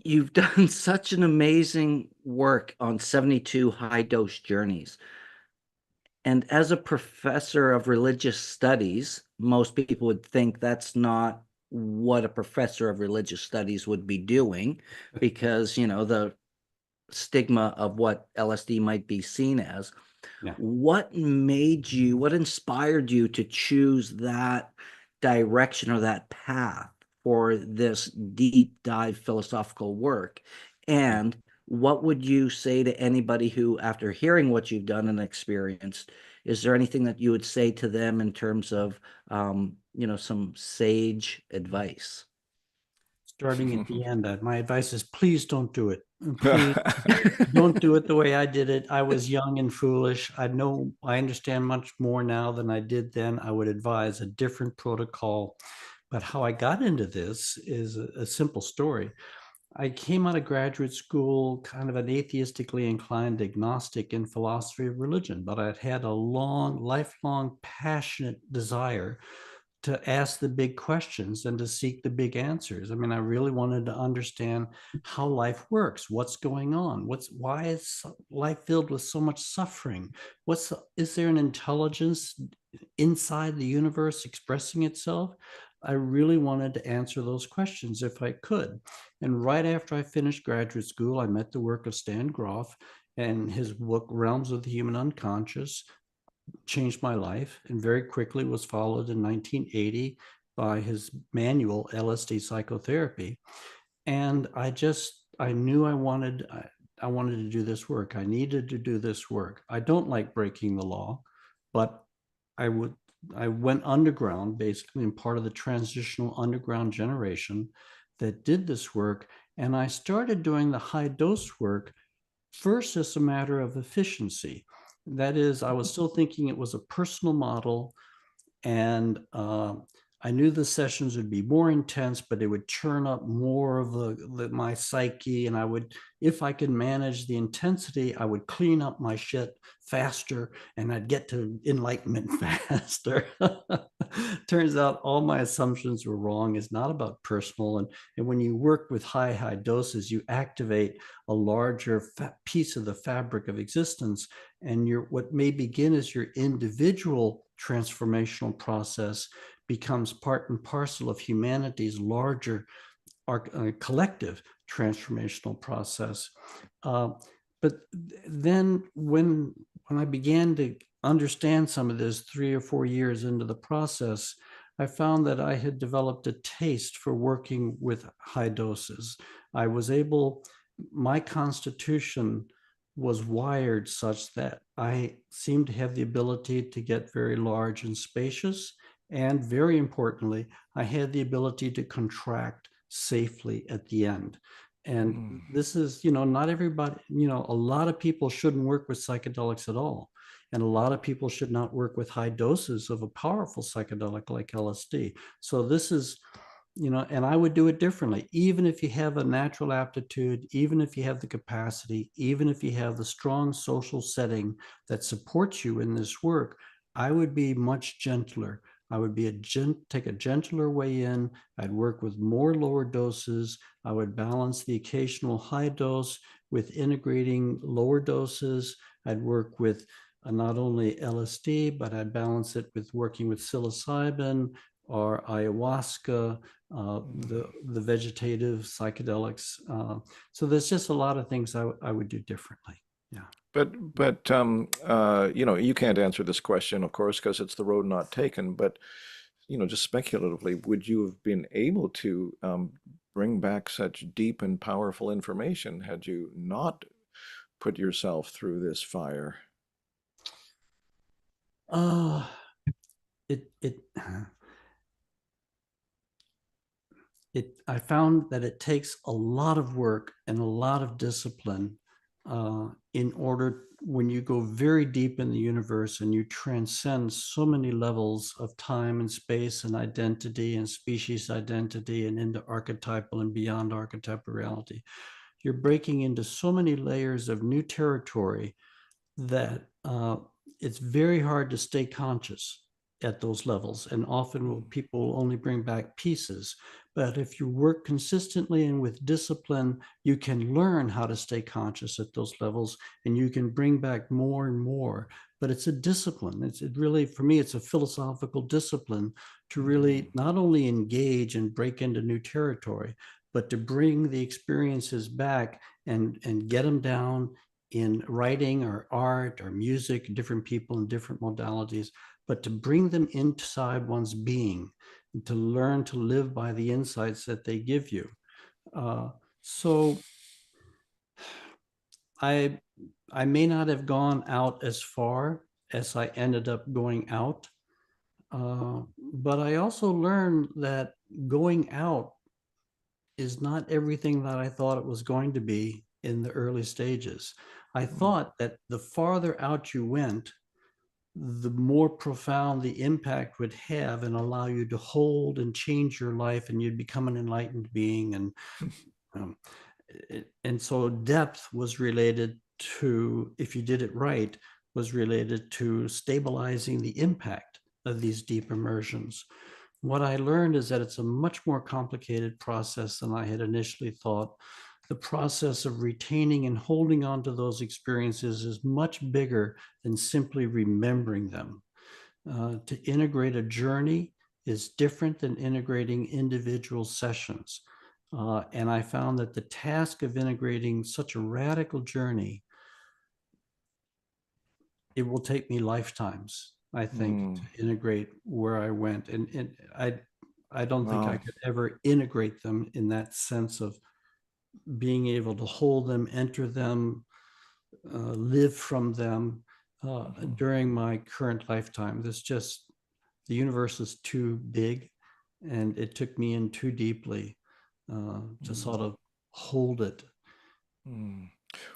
you've done such an amazing work on 72 high dose journeys. And as a professor of religious studies, most people would think that's not what a professor of religious studies would be doing, because the stigma of what LSD might be seen as. Yeah. What inspired you to choose that direction or that path for this deep dive philosophical work? And what would you say to anybody who, after hearing what you've done and experienced, is there anything that you would say to them in terms of, some sage advice? Starting at the end, my advice is please don't do it. Please don't do it the way I did it. I was young and foolish. I understand much more now than I did then. I would advise a different protocol. But how I got into this is a simple story. I came out of graduate school kind of an atheistically inclined agnostic in philosophy of religion, but I'd had a lifelong, passionate desire to ask the big questions and to seek the big answers. I mean, I really wanted to understand how life works, what's going on, why is life filled with so much suffering? Is there an intelligence inside the universe expressing itself? I really wanted to answer those questions if I could. And right after I finished graduate school, I met the work of Stan Grof, and his book, Realms of the Human Unconscious, changed my life, and very quickly was followed in 1980 by his manual, LSD Psychotherapy. And I knew I wanted to do this work. I needed to do this work. I don't like breaking the law, but I went underground, basically, and part of the transitional underground generation that did this work. And I started doing the high dose work first as a matter of efficiency. That is, I was still thinking it was a personal model, and I knew the sessions would be more intense, but it would churn up more of my psyche. And I would, if I could manage the intensity, I would clean up my shit faster and I'd get to enlightenment faster. Turns out all my assumptions were wrong. It's not about personal. And when you work with high doses, you activate a larger piece of the fabric of existence. And what may begin as your individual transformational process becomes part and parcel of humanity's larger collective transformational process. But then when I began to understand some of this 3 or 4 years into the process, I found that I had developed a taste for working with high doses. I was able, my constitution was wired such that I seemed to have the ability to get very large and spacious. And very importantly, I had the ability to contract safely at the end. And this is, not everybody, a lot of people shouldn't work with psychedelics at all. And a lot of people should not work with high doses of a powerful psychedelic like LSD. So this is, and I would do it differently, even if you have a natural aptitude, even if you have the capacity, even if you have the strong social setting that supports you in this work, I would be much gentler. I would be take a gentler way in. I'd work with more lower doses. I would balance the occasional high dose with integrating lower doses. I'd work with not only LSD, but I'd balance it with working with psilocybin or ayahuasca, the vegetative psychedelics. So there's just a lot of things I would do differently. Yeah. But you can't answer this question, of course, because it's the road not taken. But just speculatively, would you have been able to bring back such deep and powerful information had you not put yourself through this fire? I found that it takes a lot of work and a lot of discipline in order, when you go very deep in the universe and you transcend so many levels of time and space and identity and species identity and into archetypal and beyond archetypal reality. You're breaking into so many layers of new territory that it's very hard to stay conscious at those levels. And often people only bring back pieces. But if you work consistently and with discipline, you can learn how to stay conscious at those levels, and you can bring back more and more. But it's a discipline. It really, for me, it's a philosophical discipline to really not only engage and break into new territory, but to bring the experiences back and get them down in writing or art or music, different people in different modalities, but to bring them inside one's being, to learn to live by the insights that they give you. So I may not have gone out as far as I ended up going out, but I also learned that going out is not everything that I thought it was going to be in the early stages. I thought that the farther out you went, the more profound the impact would have and allow you to hold and change your life, and you'd become an enlightened being. And so depth was related to, if you did it right, was related to stabilizing the impact of these deep immersions. What I learned is that it's a much more complicated process than I had initially thought. The process of retaining and holding on to those experiences is much bigger than simply remembering them. To integrate a journey is different than integrating individual sessions. And I found that the task of integrating such a radical journey, it will take me lifetimes, I think, to integrate where I went. And I don't think I could ever integrate them in that sense of being able to hold them, enter them, live from them during my current lifetime. There's just, the universe is too big, and it took me in too deeply to sort of hold it.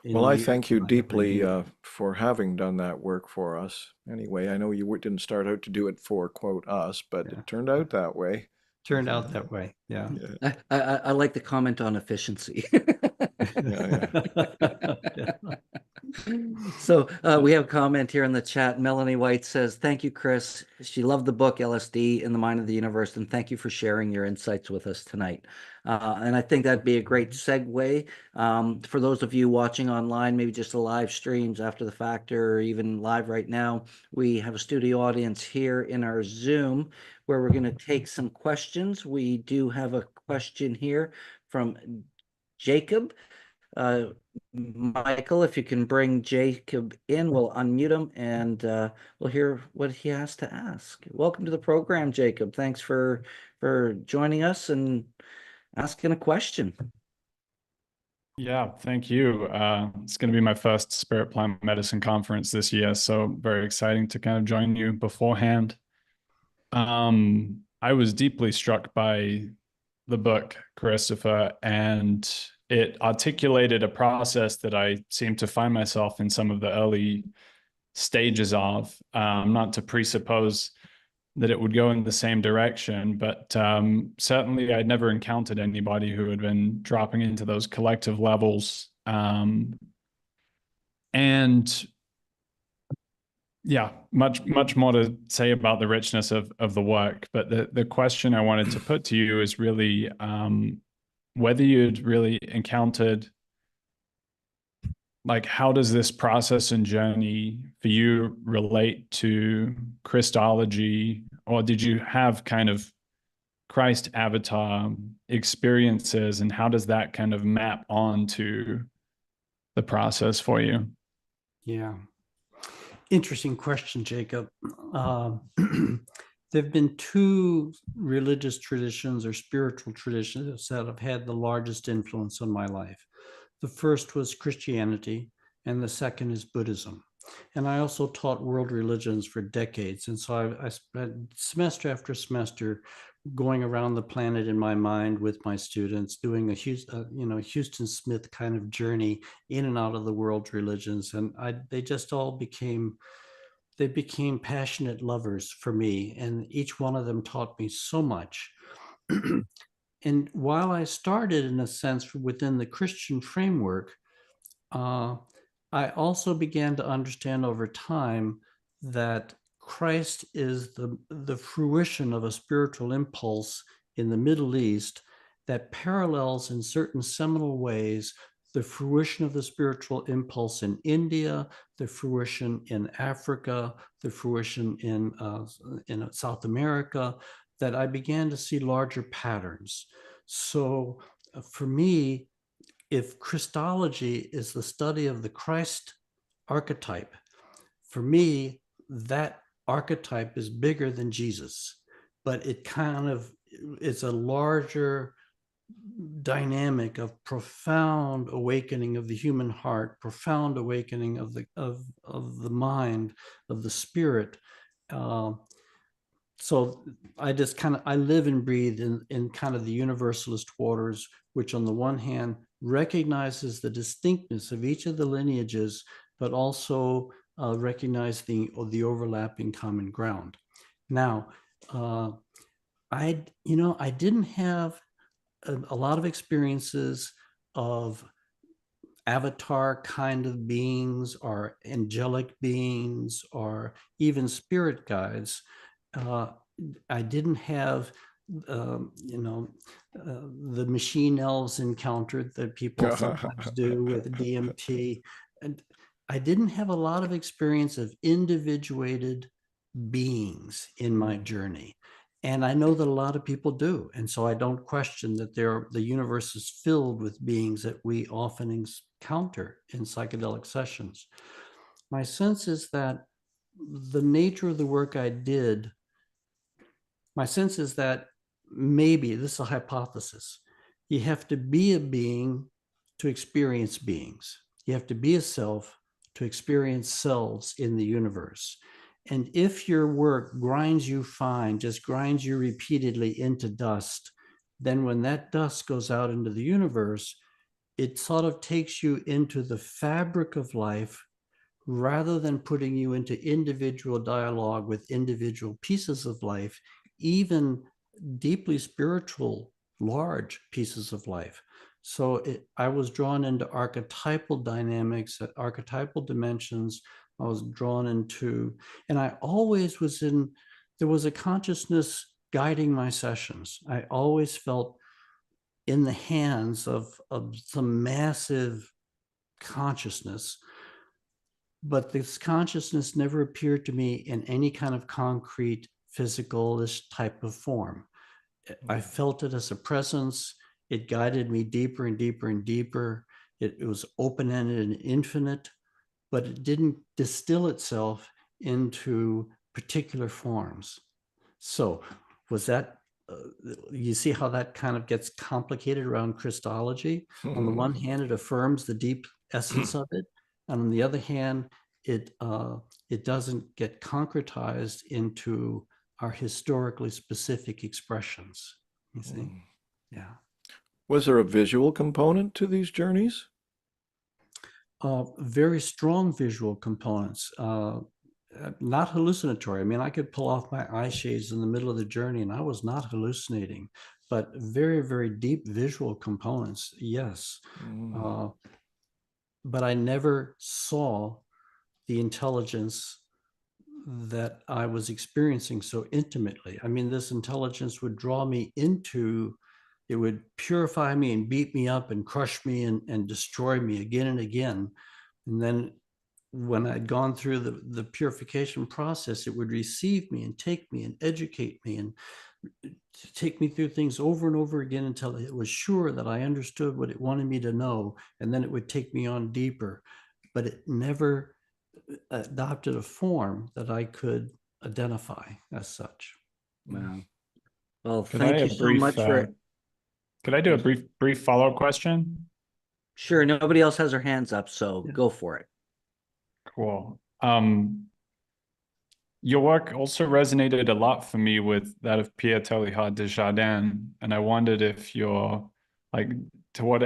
Well, I thank you deeply knew. for having done that work for us. Anyway, I know you didn't start out to do it for, quote, us, but Yeah. it turned out that way. Turned out that way. Yeah. Yeah, I like the comment on efficiency. yeah. Yeah. So we have a comment here in the chat. Melanie White says, "Thank you, Chris. She loved the book LSD in the Mind of the Universe, and thank you for sharing your insights with us tonight." And I think that'd be a great segue for those of you watching online, maybe just the live streams after the fact, or even live right now. We have a studio audience here in our Zoom where we're going to take some questions. We do have a question here from Jacob. Michael, if you can bring Jacob in, we'll unmute him and we'll hear what he has to ask. Welcome to the program, Jacob. Thanks for joining us and asking a question. Yeah, thank you. It's going to be my first Spirit Plant Medicine conference this year, so very exciting to kind of join you beforehand. I was deeply struck by the book, Christopher, and it articulated a process that I seem to find myself in some of the early stages of, not to presuppose that it would go in the same direction, but certainly I'd never encountered anybody who had been dropping into those collective levels. And yeah, much more to say about the richness of the work. But the question I wanted to put to you is really whether you'd really encountered, like, how does this process and journey for you relate to Christology, or did you have kind of Christ avatar experiences, and how does that kind of map onto the process for you? Yeah. Interesting question, Jacob. There have been two religious traditions or spiritual traditions that have had the largest influence on my life. The first was Christianity, and the second is Buddhism. And I also taught world religions for decades. And so I spent semester after semester going around the planet in my mind with my students, doing a Houston Smith kind of journey in and out of the world religions. And they just all became passionate lovers for me. And each one of them taught me so much. And while I started, in a sense, within the Christian framework, I also began to understand over time that Christ is the fruition of a spiritual impulse in the Middle East that parallels in certain seminal ways the fruition of the spiritual impulse in India, the fruition in Africa, the fruition in South America, that I began to see larger patterns. So for me, if Christology is the study of the Christ archetype, for me, that archetype is bigger than Jesus, but it's a larger dynamic of profound awakening of the human heart, profound awakening of the mind, of the spirit. So I live and breathe in kind of the universalist waters, which on the one hand recognizes the distinctness of each of the lineages, but also recognize the overlapping common ground. Now, I didn't have a lot of experiences of avatar kind of beings or angelic beings or even spirit guides. I didn't have, the machine elves encountered that people sometimes do with DMT. And I didn't have a lot of experience of individuated beings in my journey. And I know that a lot of people do. And so I don't question that the universe is filled with beings that we often encounter in psychedelic sessions. My sense is that the nature of the work I did, my sense is that maybe, this is a hypothesis, you have to be a being to experience beings. You have to be a self to experience selves in the universe. And if your work grinds you fine, just grinds you repeatedly into dust, then when that dust goes out into the universe, it sort of takes you into the fabric of life rather than putting you into individual dialogue with individual pieces of life, even deeply spiritual, large pieces of life. So I was drawn into archetypal dynamics, archetypal dimensions. I was drawn into, and I always was in, there was a consciousness guiding my sessions. I always felt in the hands of some massive consciousness, but this consciousness never appeared to me in any kind of concrete, physical-ish type of form. I felt it as a presence. It guided me deeper and deeper and deeper. It was open-ended and infinite, but it didn't distill itself into particular forms. So was that, you see how that kind of gets complicated around Christology? On the one hand, it affirms the deep essence of it. And on the other hand, it doesn't get concretized into our historically specific expressions, you see? Yeah. Was there a visual component to these journeys? Very strong visual components, not hallucinatory. I mean, I could pull off my eye shades in the middle of the journey and I was not hallucinating, but very, very deep visual components, yes. But I never saw the intelligence that I was experiencing so intimately. I mean, this intelligence would draw me into, it would purify me and beat me up and crush me and destroy me again and again. And then when I'd gone through the purification process, it would receive me and take me and educate me and take me through things over and over again until it was sure that I understood what it wanted me to know. And then it would take me on deeper, but it never adopted a form that I could identify as such. Wow. Well, Could thank I you so much for. Could I do a brief follow-up question? Sure. Nobody else has their hands up, so go for it. Cool. Your work also resonated a lot for me with that of Pierre Teilhard de Chardin, and I wondered if you're like,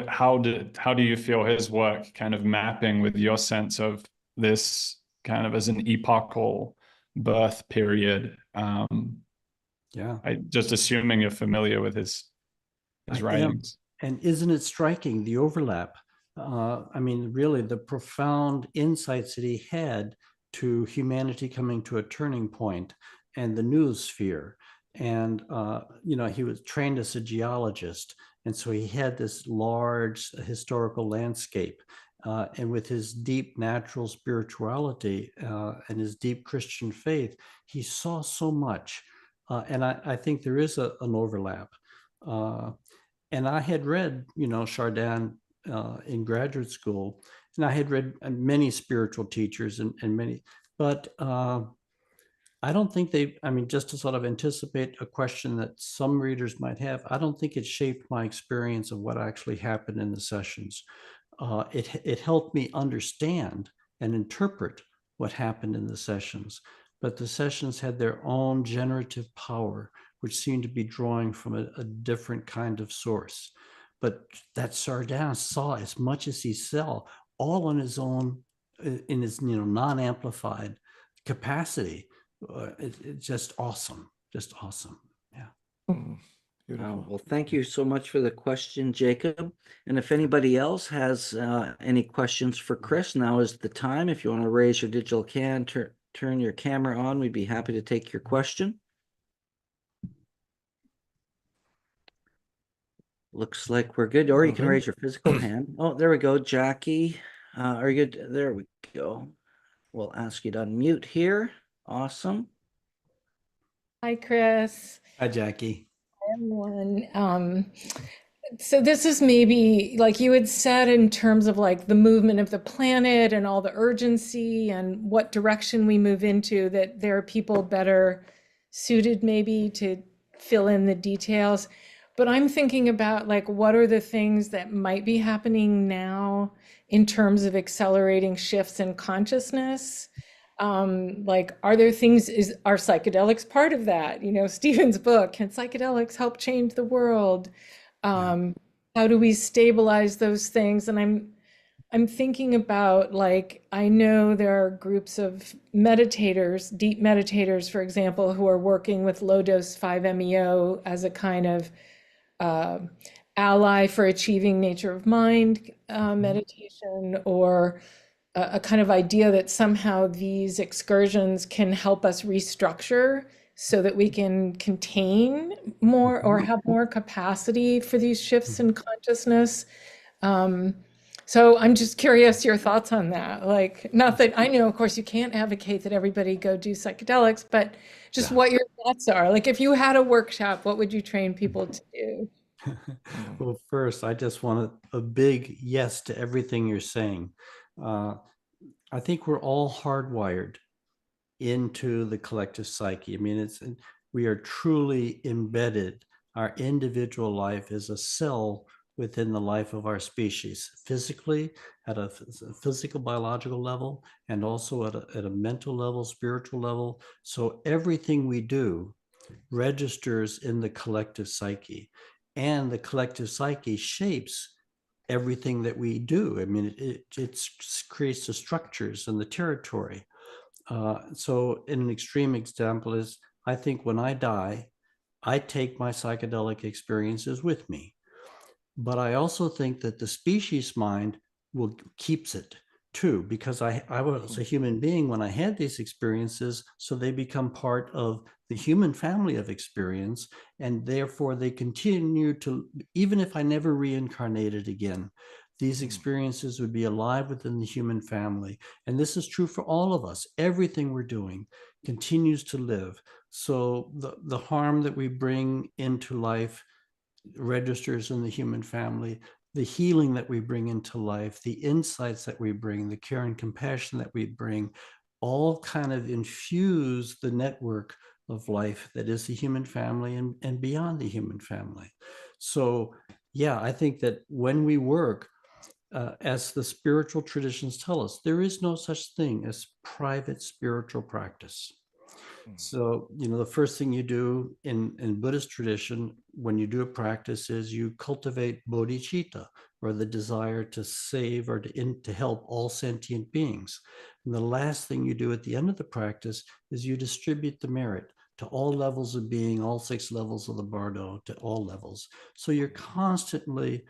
how do you feel his work kind of mapping with your sense of this kind of as an epochal birth period? Yeah. I just assuming you're familiar with his writings. And isn't it striking, the overlap? I mean, really, the profound insights that he had to humanity coming to a turning point and the noosphere. And, you know, he was trained as a geologist. And so he had this large historical landscape. And with his deep natural spirituality and his deep Christian faith, he saw so much. And I think there is an overlap. And I had read, you know, Chardin in graduate school, and I had read many spiritual teachers and many, but I don't think I mean, just to sort of anticipate a question that some readers might have, I don't think it shaped my experience of what actually happened in the sessions. It helped me understand and interpret what happened in the sessions, but the sessions had their own generative power, which seemed to be drawing from a different kind of source. But that Chardin saw as much as he saw, all on his own, in his, you know, non-amplified capacity. It's just awesome, yeah. Well, thank you so much for the question, Jacob. And if anybody else has any questions for Chris, now is the time. If you want to raise your digital can, turn your camera on, we'd be happy to take your question. Looks like we're good. Or you can raise your physical hand. Oh, there we go, Jackie. Are you good? There we go. We'll ask you to unmute here. Awesome. Hi, Chris. Hi, Jackie. Hi, everyone. So this is maybe like you had said in terms of like the movement of the planet and all the urgency and what direction we move into, that there are people better suited maybe to fill in the details. But I'm thinking about like, what are the things that might be happening now in terms of accelerating shifts in consciousness? Like, are there things, are psychedelics part of that? You know, Stephen's book, Can Psychedelics Help Change the World? How do we stabilize those things? And I'm thinking about, like, I know there are groups of meditators, deep meditators, for example, who are working with low dose 5-MeO as a kind of uh, ally for achieving nature of mind meditation, or a kind of idea that somehow these excursions can help us restructure so that we can contain more or have more capacity for these shifts in consciousness. Um, so I'm just curious your thoughts on that. Like, not that I know, of course, you can't advocate that everybody go do psychedelics, but just what your thoughts are. Like, if you had a workshop, what would you train people to do? Well, first, I just want a big yes to everything you're saying. I think we're all hardwired into the collective psyche. I mean, we are truly embedded. Our individual life is a cell within the life of our species, physically, at a physical biological level, and also at a mental level, spiritual level. So everything we do registers in the collective psyche, and the collective psyche shapes everything that we do. I mean, it creates the structures and the territory. So an extreme example is, I think when I die, I take my psychedelic experiences with me. But I also think that the species mind keeps it too, because I was a human being when I had these experiences, so they become part of the human family of experience, and therefore they continue to, even if I never reincarnated again, these experiences would be alive within the human family. And this is true for all of us. Everything we're doing continues to live. So the harm that we bring into life registers in the human family. The healing that we bring into life, the insights that we bring, the care and compassion that we bring, all kind of infuse the network of life that is the human family and beyond the human family. So yeah, I think that when we work, as the spiritual traditions tell us, there is no such thing as private spiritual practice. So, you know, the first thing you do in Buddhist tradition, when you do a practice, is you cultivate bodhicitta, or the desire to save or to help all sentient beings. And the last thing you do at the end of the practice is you distribute the merit to all levels of being, all 6 levels of the bardo, to all levels. So you're constantly,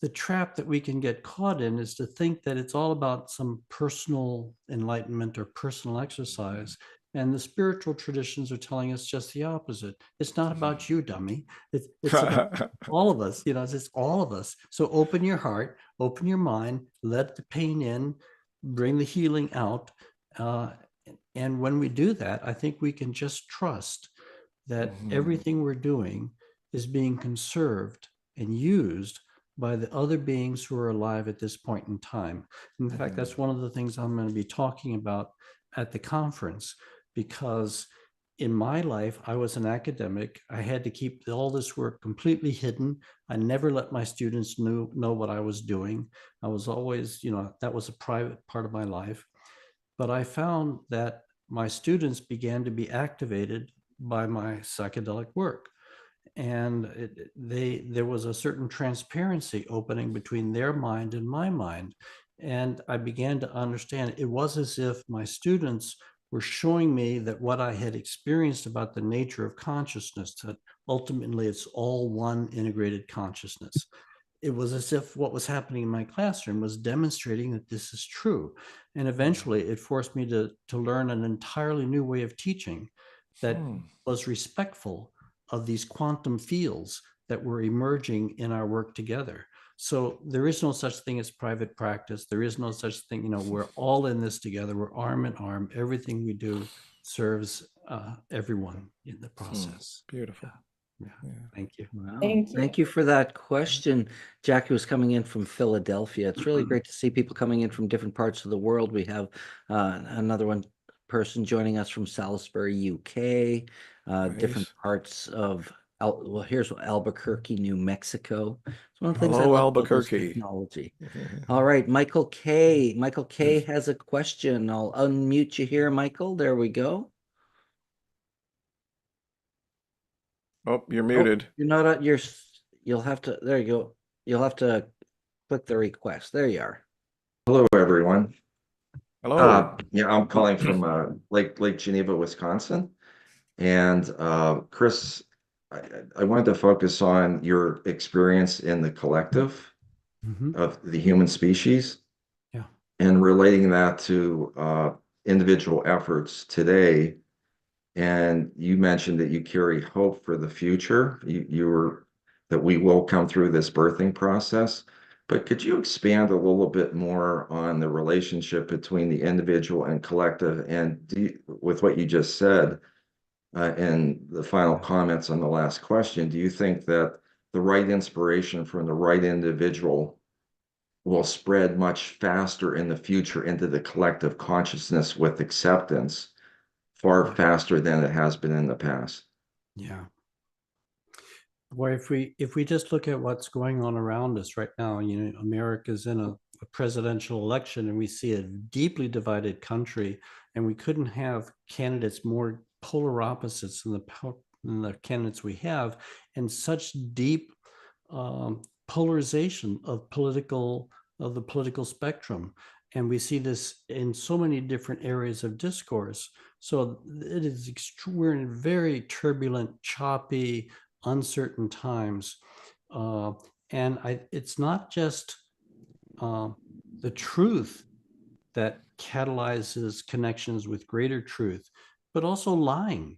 the trap that we can get caught in is to think that it's all about some personal enlightenment or personal exercise. And the spiritual traditions are telling us just the opposite. It's not about you, dummy. It's about all of us. You know, it's all of us. So open your heart, open your mind, let the pain in, bring the healing out. And when we do that, I think we can just trust that everything we're doing is being conserved and used by the other beings who are alive at this point in time. In fact, that's one of the things I'm going to be talking about at the conference, because in my life, I was an academic. I had to keep all this work completely hidden. I never let my students know what I was doing. I was always, you know, that was a private part of my life. But I found that my students began to be activated by my psychedelic work. And there was a certain transparency opening between their mind and my mind. And I began to understand it was as if my students were showing me that what I had experienced about the nature of consciousness, that ultimately it's all one integrated consciousness. It was as if what was happening in my classroom was demonstrating that this is true. And eventually it forced me to learn an entirely new way of teaching that was respectful of these quantum fields that were emerging in our work together. So there is no such thing as private practice. There is no such thing, you know, we're all in this together. We're arm in arm. Everything we do serves everyone in the process. Beautiful. Yeah. Thank you. Wow. Thank you. Thank you for that question. Jackie was coming in from Philadelphia. It's really great to see people coming in from different parts of the world. We have another person joining us from Salisbury, UK, different parts of well, here's Albuquerque, New Mexico. It's one of the things I Hello, love about this Albuquerque. technology. All right, Michael K. Michael K has a question. I'll unmute you here, Michael. There we go. Oh, you're Oh, muted. you're not at your, you'll have to, there you go. You'll have to click the request. There you are. Hello, everyone. Hello. Yeah, I'm calling from Lake Geneva, Wisconsin. And Chris, I wanted to focus on your experience in the collective Mhm. of the human species Yeah. and relating that to individual efforts today. And you mentioned that you carry hope for the future. You were that we will come through this birthing process. But could you expand a little bit more on the relationship between the individual and collective? And with what you just said and the final comments on the last question, do you think that the right inspiration from the right individual will spread much faster in the future into the collective consciousness with acceptance, far faster than it has been in the past? Yeah. Well, if we just look at what's going on around us right now, America's in a presidential election, and we see a deeply divided country, and we couldn't have candidates more polar opposites than the candidates we have, and such deep polarization of the political spectrum. And we see this in so many different areas of discourse. So it is we're in very turbulent, choppy, uncertain times. And it's not just the truth that catalyzes connections with greater truth, but also lying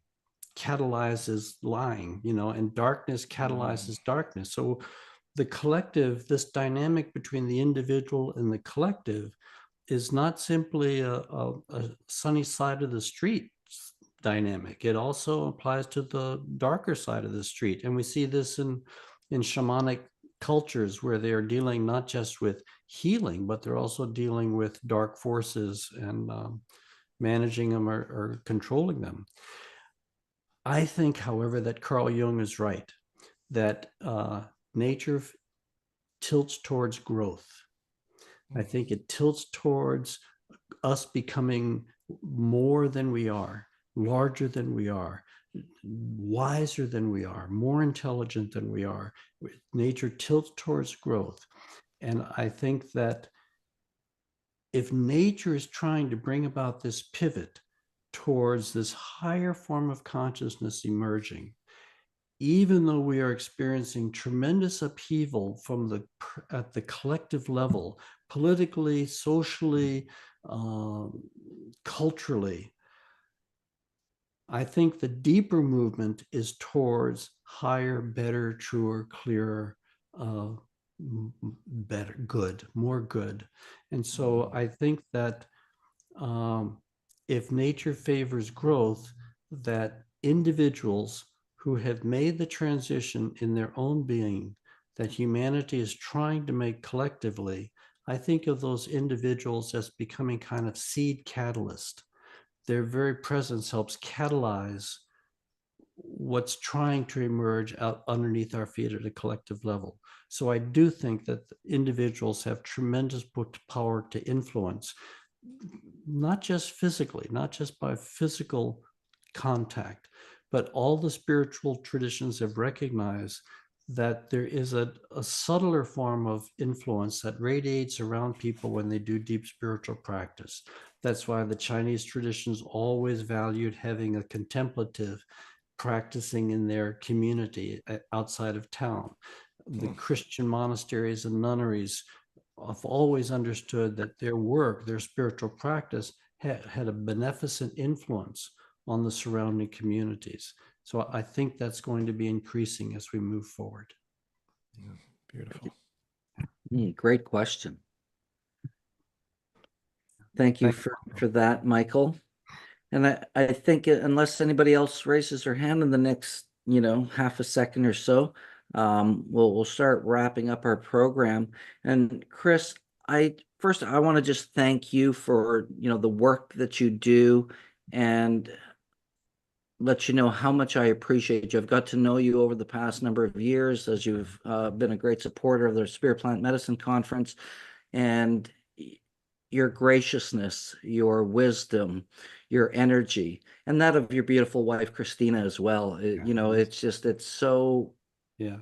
catalyzes lying, and darkness catalyzes darkness. So the collective, this dynamic between the individual and the collective, is not simply a sunny side of the street dynamic. It also applies to the darker side of the street. And we see this in shamanic cultures where they are dealing not just with healing, but they're also dealing with dark forces and managing them or controlling them. I think, however, that Carl Jung is right, that nature tilts towards growth. I think it tilts towards us becoming more than we are, larger than we are, wiser than we are, more intelligent than we are. Nature tilts towards growth. And I think that if nature is trying to bring about this pivot towards this higher form of consciousness emerging, even though we are experiencing tremendous upheaval at the collective level, politically, socially, culturally, I think the deeper movement is towards higher, better, truer, clearer, better, good, more good. And so I think that if nature favors growth, that individuals who have made the transition in their own being that humanity is trying to make collectively, I think of those individuals as becoming kind of seed catalyst. Their very presence helps catalyze what's trying to emerge out underneath our feet at a collective level. So I do think that individuals have tremendous power to influence, not just physically, not just by physical contact, but all the spiritual traditions have recognized that there is a subtler form of influence that radiates around people when they do deep spiritual practice. That's why the Chinese traditions always valued having a contemplative practicing in their community outside of town. The Christian monasteries and nunneries have always understood that their work, their spiritual practice had a beneficent influence on the surrounding communities. So I think that's going to be increasing as we move forward. Yeah, beautiful. Great question. Thank you for that, Michael. And I think unless anybody else raises their hand in the next, half a second or so, we'll start wrapping up our program. And Chris, I want to just thank you for, the work that you do and let you know how much I appreciate you. I've got to know you over the past number of years as you've been a great supporter of the Spirit Plant Medicine Conference, and your graciousness, your wisdom, your energy, and that of your beautiful wife, Christina, as well. You know, it's just, it's so Yeah.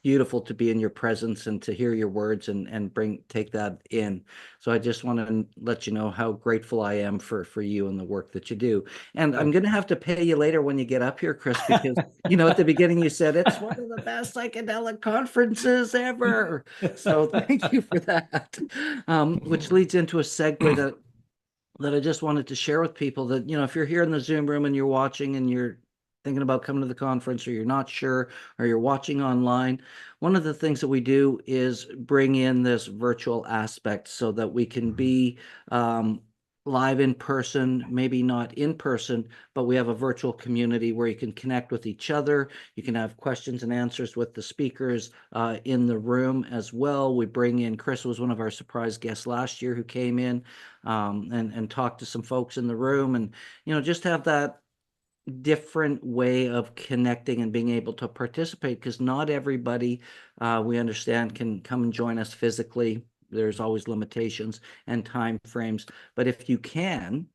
beautiful to be in your presence and to hear your words and take that in. So I just want to let you know how grateful I am for you and the work that you do. And I'm going to have to pay you later when you get up here, Chris, because you know at the beginning you said it's one of the best psychedelic conferences ever. So thank you for that. Which leads into a segue that I just wanted to share with people that, you know, if you're here in the Zoom room and you're watching and you're thinking about coming to the conference, or you're not sure, or you're watching online, one of the things that we do is bring in this virtual aspect so that we can be live in person, maybe not in person, but we have a virtual community where you can connect with each other. You can have questions and answers with the speakers in the room as well. We bring in, Chris was one of our surprise guests last year who came in and talked to some folks in the room, and, you know, just have that different way of connecting and being able to participate, because not everybody, we understand, can come and join us physically. There's always limitations and time frames, but if you can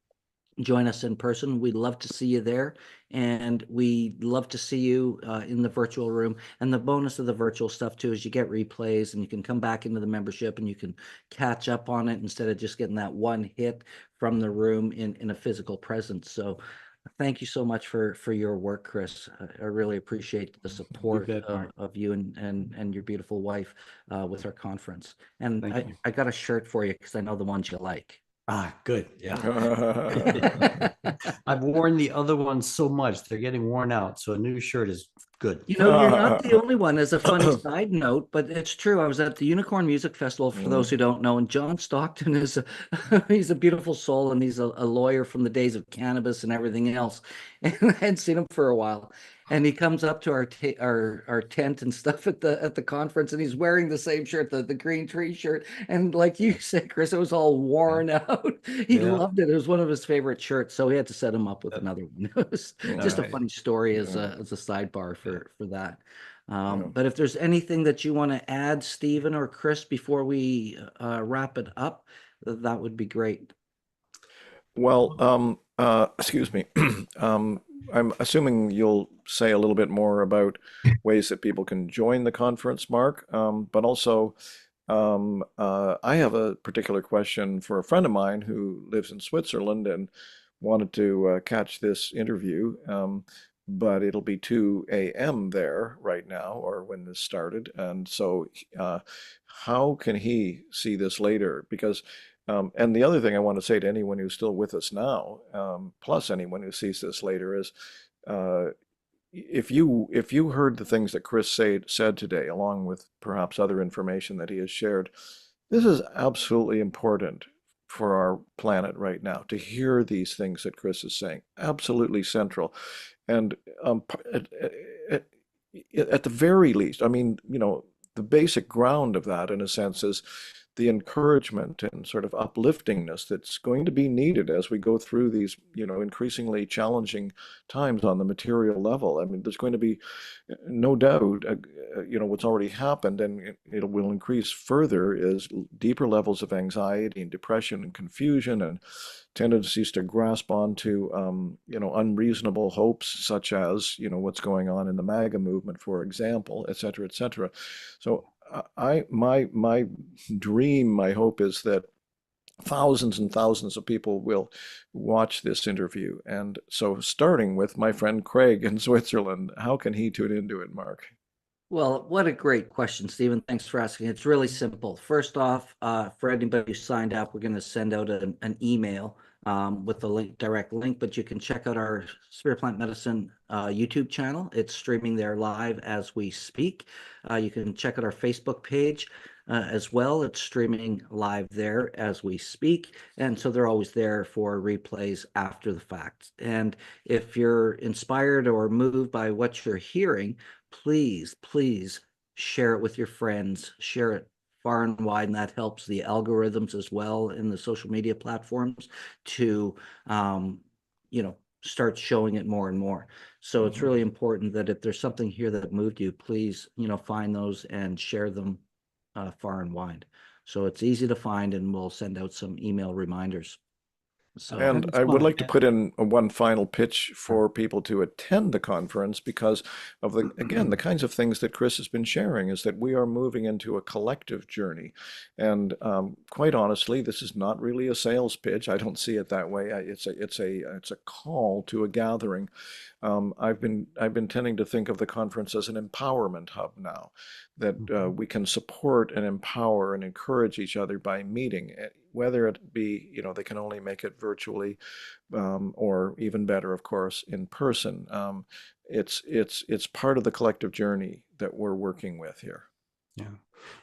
join us in person, we'd love to see you there, and we love to see you in the virtual room. And the bonus of the virtual stuff too is you get replays, and you can come back into the membership and you can catch up on it instead of just getting that one hit from the room in a physical presence. So thank you so much for your work, Chris. I really appreciate the support bet, Mark. of you and your beautiful wife with our conference. And Thank you. I got a shirt for you because I know the ones you like. Ah, good. Yeah. I've worn the other ones so much. They're getting worn out. So a new shirt is good. You know, you're not the only one. As a funny side note, but it's true. I was at the Unicorn Music Festival, for those who don't know, and John Stockton is he's a beautiful soul, and he's a lawyer from the days of cannabis and everything else. And I hadn't seen him for a while. And he comes up to our tent and stuff at the conference, and he's wearing the same shirt, the green tree shirt. And like you said, Chris, it was all worn out. He loved it. It was one of his favorite shirts, so we had to set him up with another one. It was just a funny story as a sidebar for that. But if there's anything that you want to add, Stephen or Chris, before we wrap it up, that would be great. Well, excuse me. I'm assuming you'll say a little bit more about ways that people can join the conference, Mark. But also, I have a particular question for a friend of mine who lives in Switzerland and wanted to catch this interview. But it'll be 2 a.m. there right now, or when this started. And so how can he see this later? Because and the other thing I want to say to anyone who's still with us now, plus anyone who sees this later, is if you heard the things that Chris said today, along with perhaps other information that he has shared, this is absolutely important for our planet right now, to hear these things that Chris is saying. Absolutely central. And at the very least, I mean, you know, the basic ground of that, in a sense, is the encouragement and sort of upliftingness that's going to be needed as we go through these, you know, increasingly challenging times on the material level. I mean, there's going to be no doubt, you know, what's already happened, and it will increase further, is deeper levels of anxiety and depression and confusion and tendencies to grasp onto, you know, unreasonable hopes, such as, you know, what's going on in the MAGA movement, for example, et cetera, et cetera. So my dream, my hope is that thousands and thousands of people will watch this interview. And so, starting with my friend Craig in Switzerland, how can he tune into it, Mark? Well, what a great question, Stephen. Thanks for asking. It's really simple. First off, for anybody who signed up, we're going to send out an email with the direct link, but you can check out our Spirit Plant Medicine YouTube channel. It's streaming there live as we speak. You can check out our Facebook page as well. It's streaming live there as we speak. And so they're always there for replays after the fact. And if you're inspired or moved by what you're hearing, please share it with your friends, share it far and wide, and that helps the algorithms as well in the social media platforms to you know, start showing it more and more. So it's really important that if there's something here that moved you, please, find those and share them far and wide. So it's easy to find, and we'll send out some email reminders. So And just I would wanna like to add- put in one final pitch for people to attend the conference because of the kinds of things that Chris has been sharing is that we are moving into a collective journey. And quite honestly, this is not really a sales pitch. I don't see it that way. It's a call to a gathering. I've been tending to think of the conference as an empowerment hub now, that we can support and empower and encourage each other by meeting, whether it be, they can only make it virtually, or even better, of course, in person. It's part of the collective journey that we're working with here. Yeah.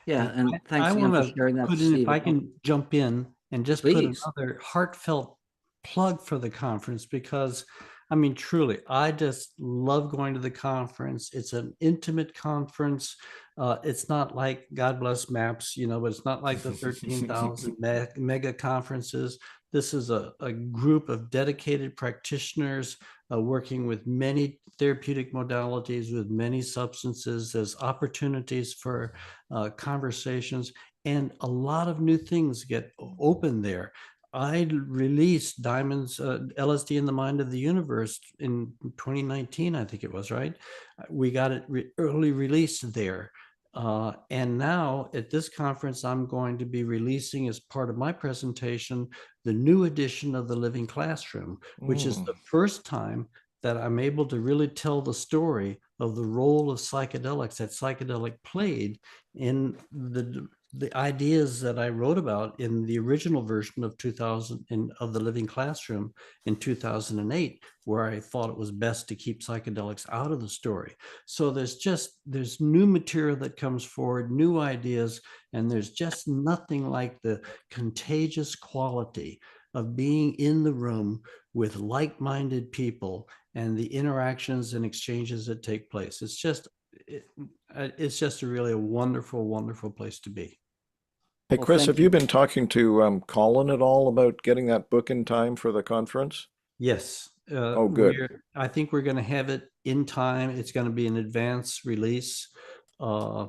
yeah, and I thanks again want for to sharing that, put in, if Steve. I can jump in and just put Please. another heartfelt plug for the conference, because I mean, truly, I just love going to the conference. It's an intimate conference. It's not like God bless maps, but it's not like the 13,000 mega conferences. This is a group of dedicated practitioners working with many therapeutic modalities, with many substances. There's opportunities for conversations, and a lot of new things get open there. I released Diamonds, LSD in the Mind of the Universe in 2019, I think it was, right? We got it early released there. And now at this conference, I'm going to be releasing, as part of my presentation, the new edition of the Living Classroom, which is the first time that I'm able to really tell the story of the role of psychedelics that psychedelic played in the ideas that I wrote about in the original version of 2000 of the Living Classroom in 2008, where I thought it was best to keep psychedelics out of the story. So there's new material that comes forward, new ideas, and there's just nothing like the contagious quality of being in the room with like-minded people and the interactions and exchanges that take place. It's just a really wonderful, wonderful place to be. Hey, Well, Chris, thank have you. you been talking to Colin at all about getting that book in time for the conference? Yes. Oh, good. I think we're going to have it in time. It's going to be an advance release. Uh,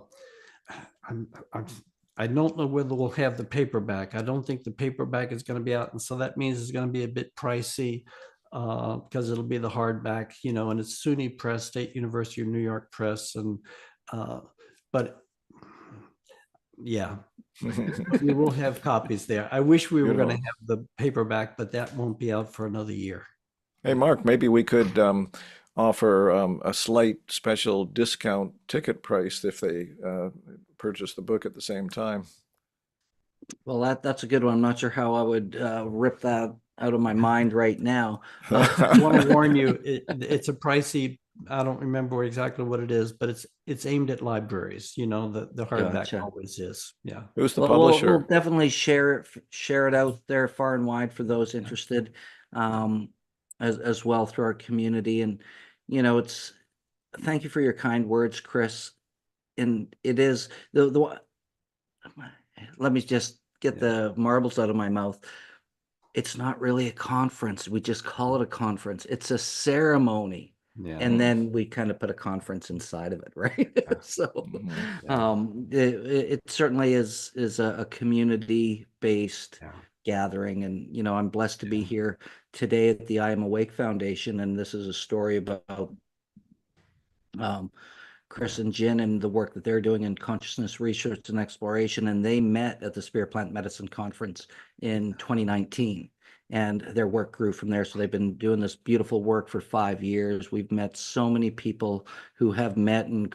I'm, I'm, I don't know whether we'll have the paperback. I don't think the paperback is going to be out. And so that means it's going to be a bit pricey because it'll be the hardback, and it's SUNY Press, State University of New York Press. And, but yeah, we will have copies there. I wish we were going to have the paperback, but that won't be out for another year. Hey, Mark, maybe we could offer a slight special discount ticket price if they purchase the book at the same time. Well, that's a good one. I'm not sure how I would rip that out of my mind right now. I want to warn you, it's a pricey, I don't remember exactly what it is, but it's aimed at libraries, the hardback Gotcha. always is. Yeah. Who's the Well, publisher? we'll definitely share it out there far and wide for those interested, as well through our community. And thank you for your kind words, Chris. And it is let me just get the marbles out of my mouth. It's not really a conference. We just call it a conference. It's a ceremony. Yeah. And then we kind of put a conference inside of it, right? So it certainly is a community-based gathering. And I'm blessed to be here today at the I Am Awake Foundation. And this is a story about Chris and Jen and the work that they're doing in consciousness research and exploration. And they met at the Spirit Plant Medicine Conference in 2019. And their work grew from there. So they've been doing this beautiful work for 5 years. We've met so many people who have met and,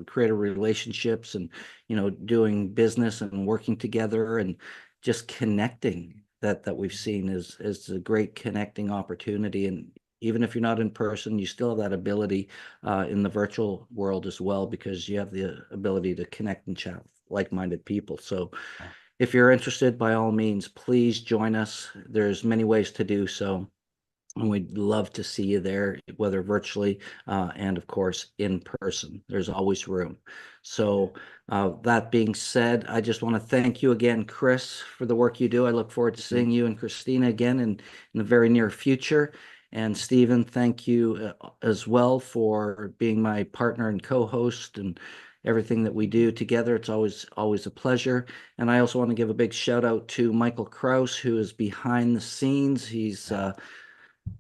created relationships and, doing business and working together and just connecting that we've seen is a great connecting opportunity. And even if you're not in person, you still have that ability in the virtual world as well, because you have the ability to connect and chat with like-minded people. So if you're interested, by all means, please join us. There's many ways to do so. And we'd love to see you there, whether virtually and, of course, in person. There's always room. So that being said, I just want to thank you again, Chris, for the work you do. I look forward to seeing you and Christina again in the very near future. And Stephen, thank you as well for being my partner and co-host and everything that we do together. It's always a pleasure. And I also want to give a big shout out to Michael Kraus, who is behind the scenes. He's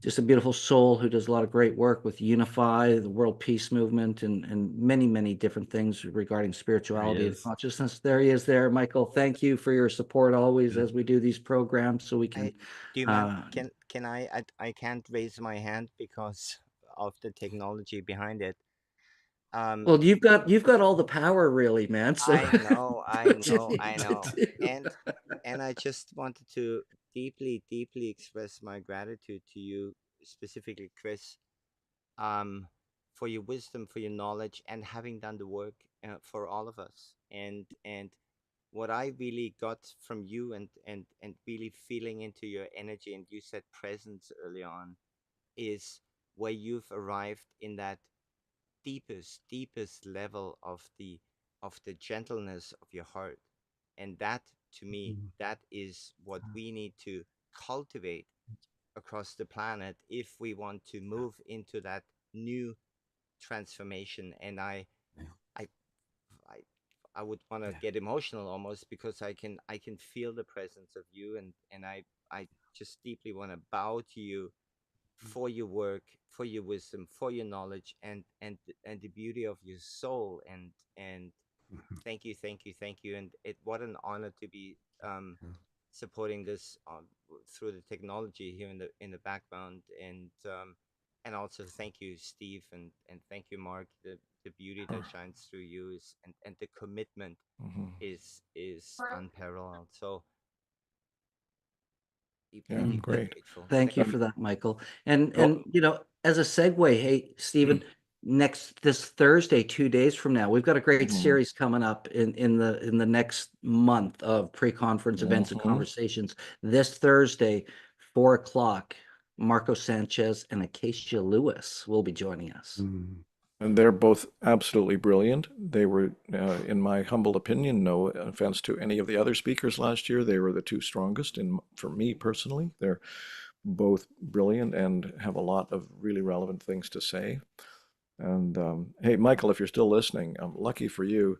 just a beautiful soul who does a lot of great work with Unify, the World Peace Movement, and many, many different things regarding spirituality and consciousness. There he is there. Michael, thank you for your support always as we do these programs so we can. Do you mind? Can I can't raise my hand because of the technology behind it. Well, you've got all the power really, man. So I know, what you need I to know. do. And I just wanted to deeply, deeply express my gratitude to you, specifically Chris, for your wisdom, for your knowledge, and having done the work for all of us. And what I really got from you, and really feeling into your energy, and you said presence early on, is where you've arrived in that deepest level of the gentleness of your heart. And that, to me, that is what we need to cultivate across the planet if we want to move into that new transformation. And I I would want to get emotional almost, because I can feel the presence of you, and I just deeply want to bow to you for your work, for your wisdom, for your knowledge, and the beauty of your soul. And thank you, and what an honor to be supporting this through the technology here in the background. And also thank you, Steve, and thank you, Mark. The beauty that shines through you is, and the commitment is unparalleled. So deeply great. grateful. Thank you for that, Michael. And as a segue, hey, Stephen, this Thursday, 2 days from now, we've got a great series coming up in the next month of pre-conference events and conversations. This Thursday, 4 o'clock, Marco Sanchez and Acacia Lewis will be joining us. And they're both absolutely brilliant. They were, in my humble opinion, no offense to any of the other speakers last year, they were the two strongest. And for me personally, they're both brilliant and have a lot of really relevant things to say. And hey, Michael, if you're still listening, lucky for you,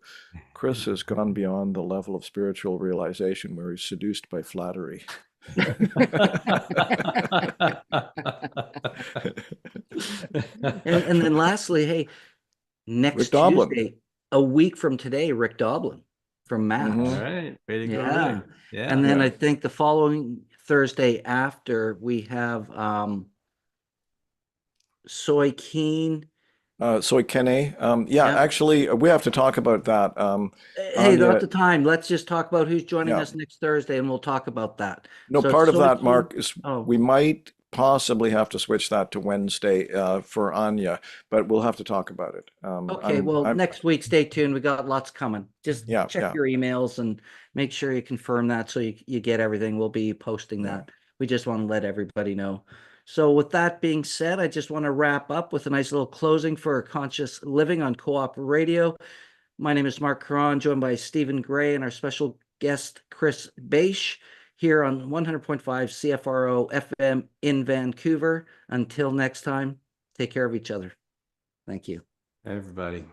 Chris has gone beyond the level of spiritual realization where he's seduced by flattery. And then lastly, hey, next Doblin. Tuesday, a week from today, Rick Doblin from Matt. All right. Way to go, Rick. Yeah. And then I think the following Thursday after, we have Soy Keen. Soy Kene. Actually, we have to talk about that. Hey, not the time. Let's just talk about who's joining us next Thursday, and we'll talk about that. No, so part of that, Keen, Mark, is we might possibly have to switch that to Wednesday for Anya, but we'll have to talk about it. Okay, next week, stay tuned. We got lots coming. Just check your emails and make sure you confirm that so you get everything. We'll be posting that. We just want to let everybody know. So with that being said, I just want to wrap up with a nice little closing for Conscious Living on Co-op Radio. My name is Marc Caron, joined by Stephen Gray and our special guest, Chris Bache, here on 100.5 CFRO FM in Vancouver. Until next time, take care of each other. Thank you. Everybody.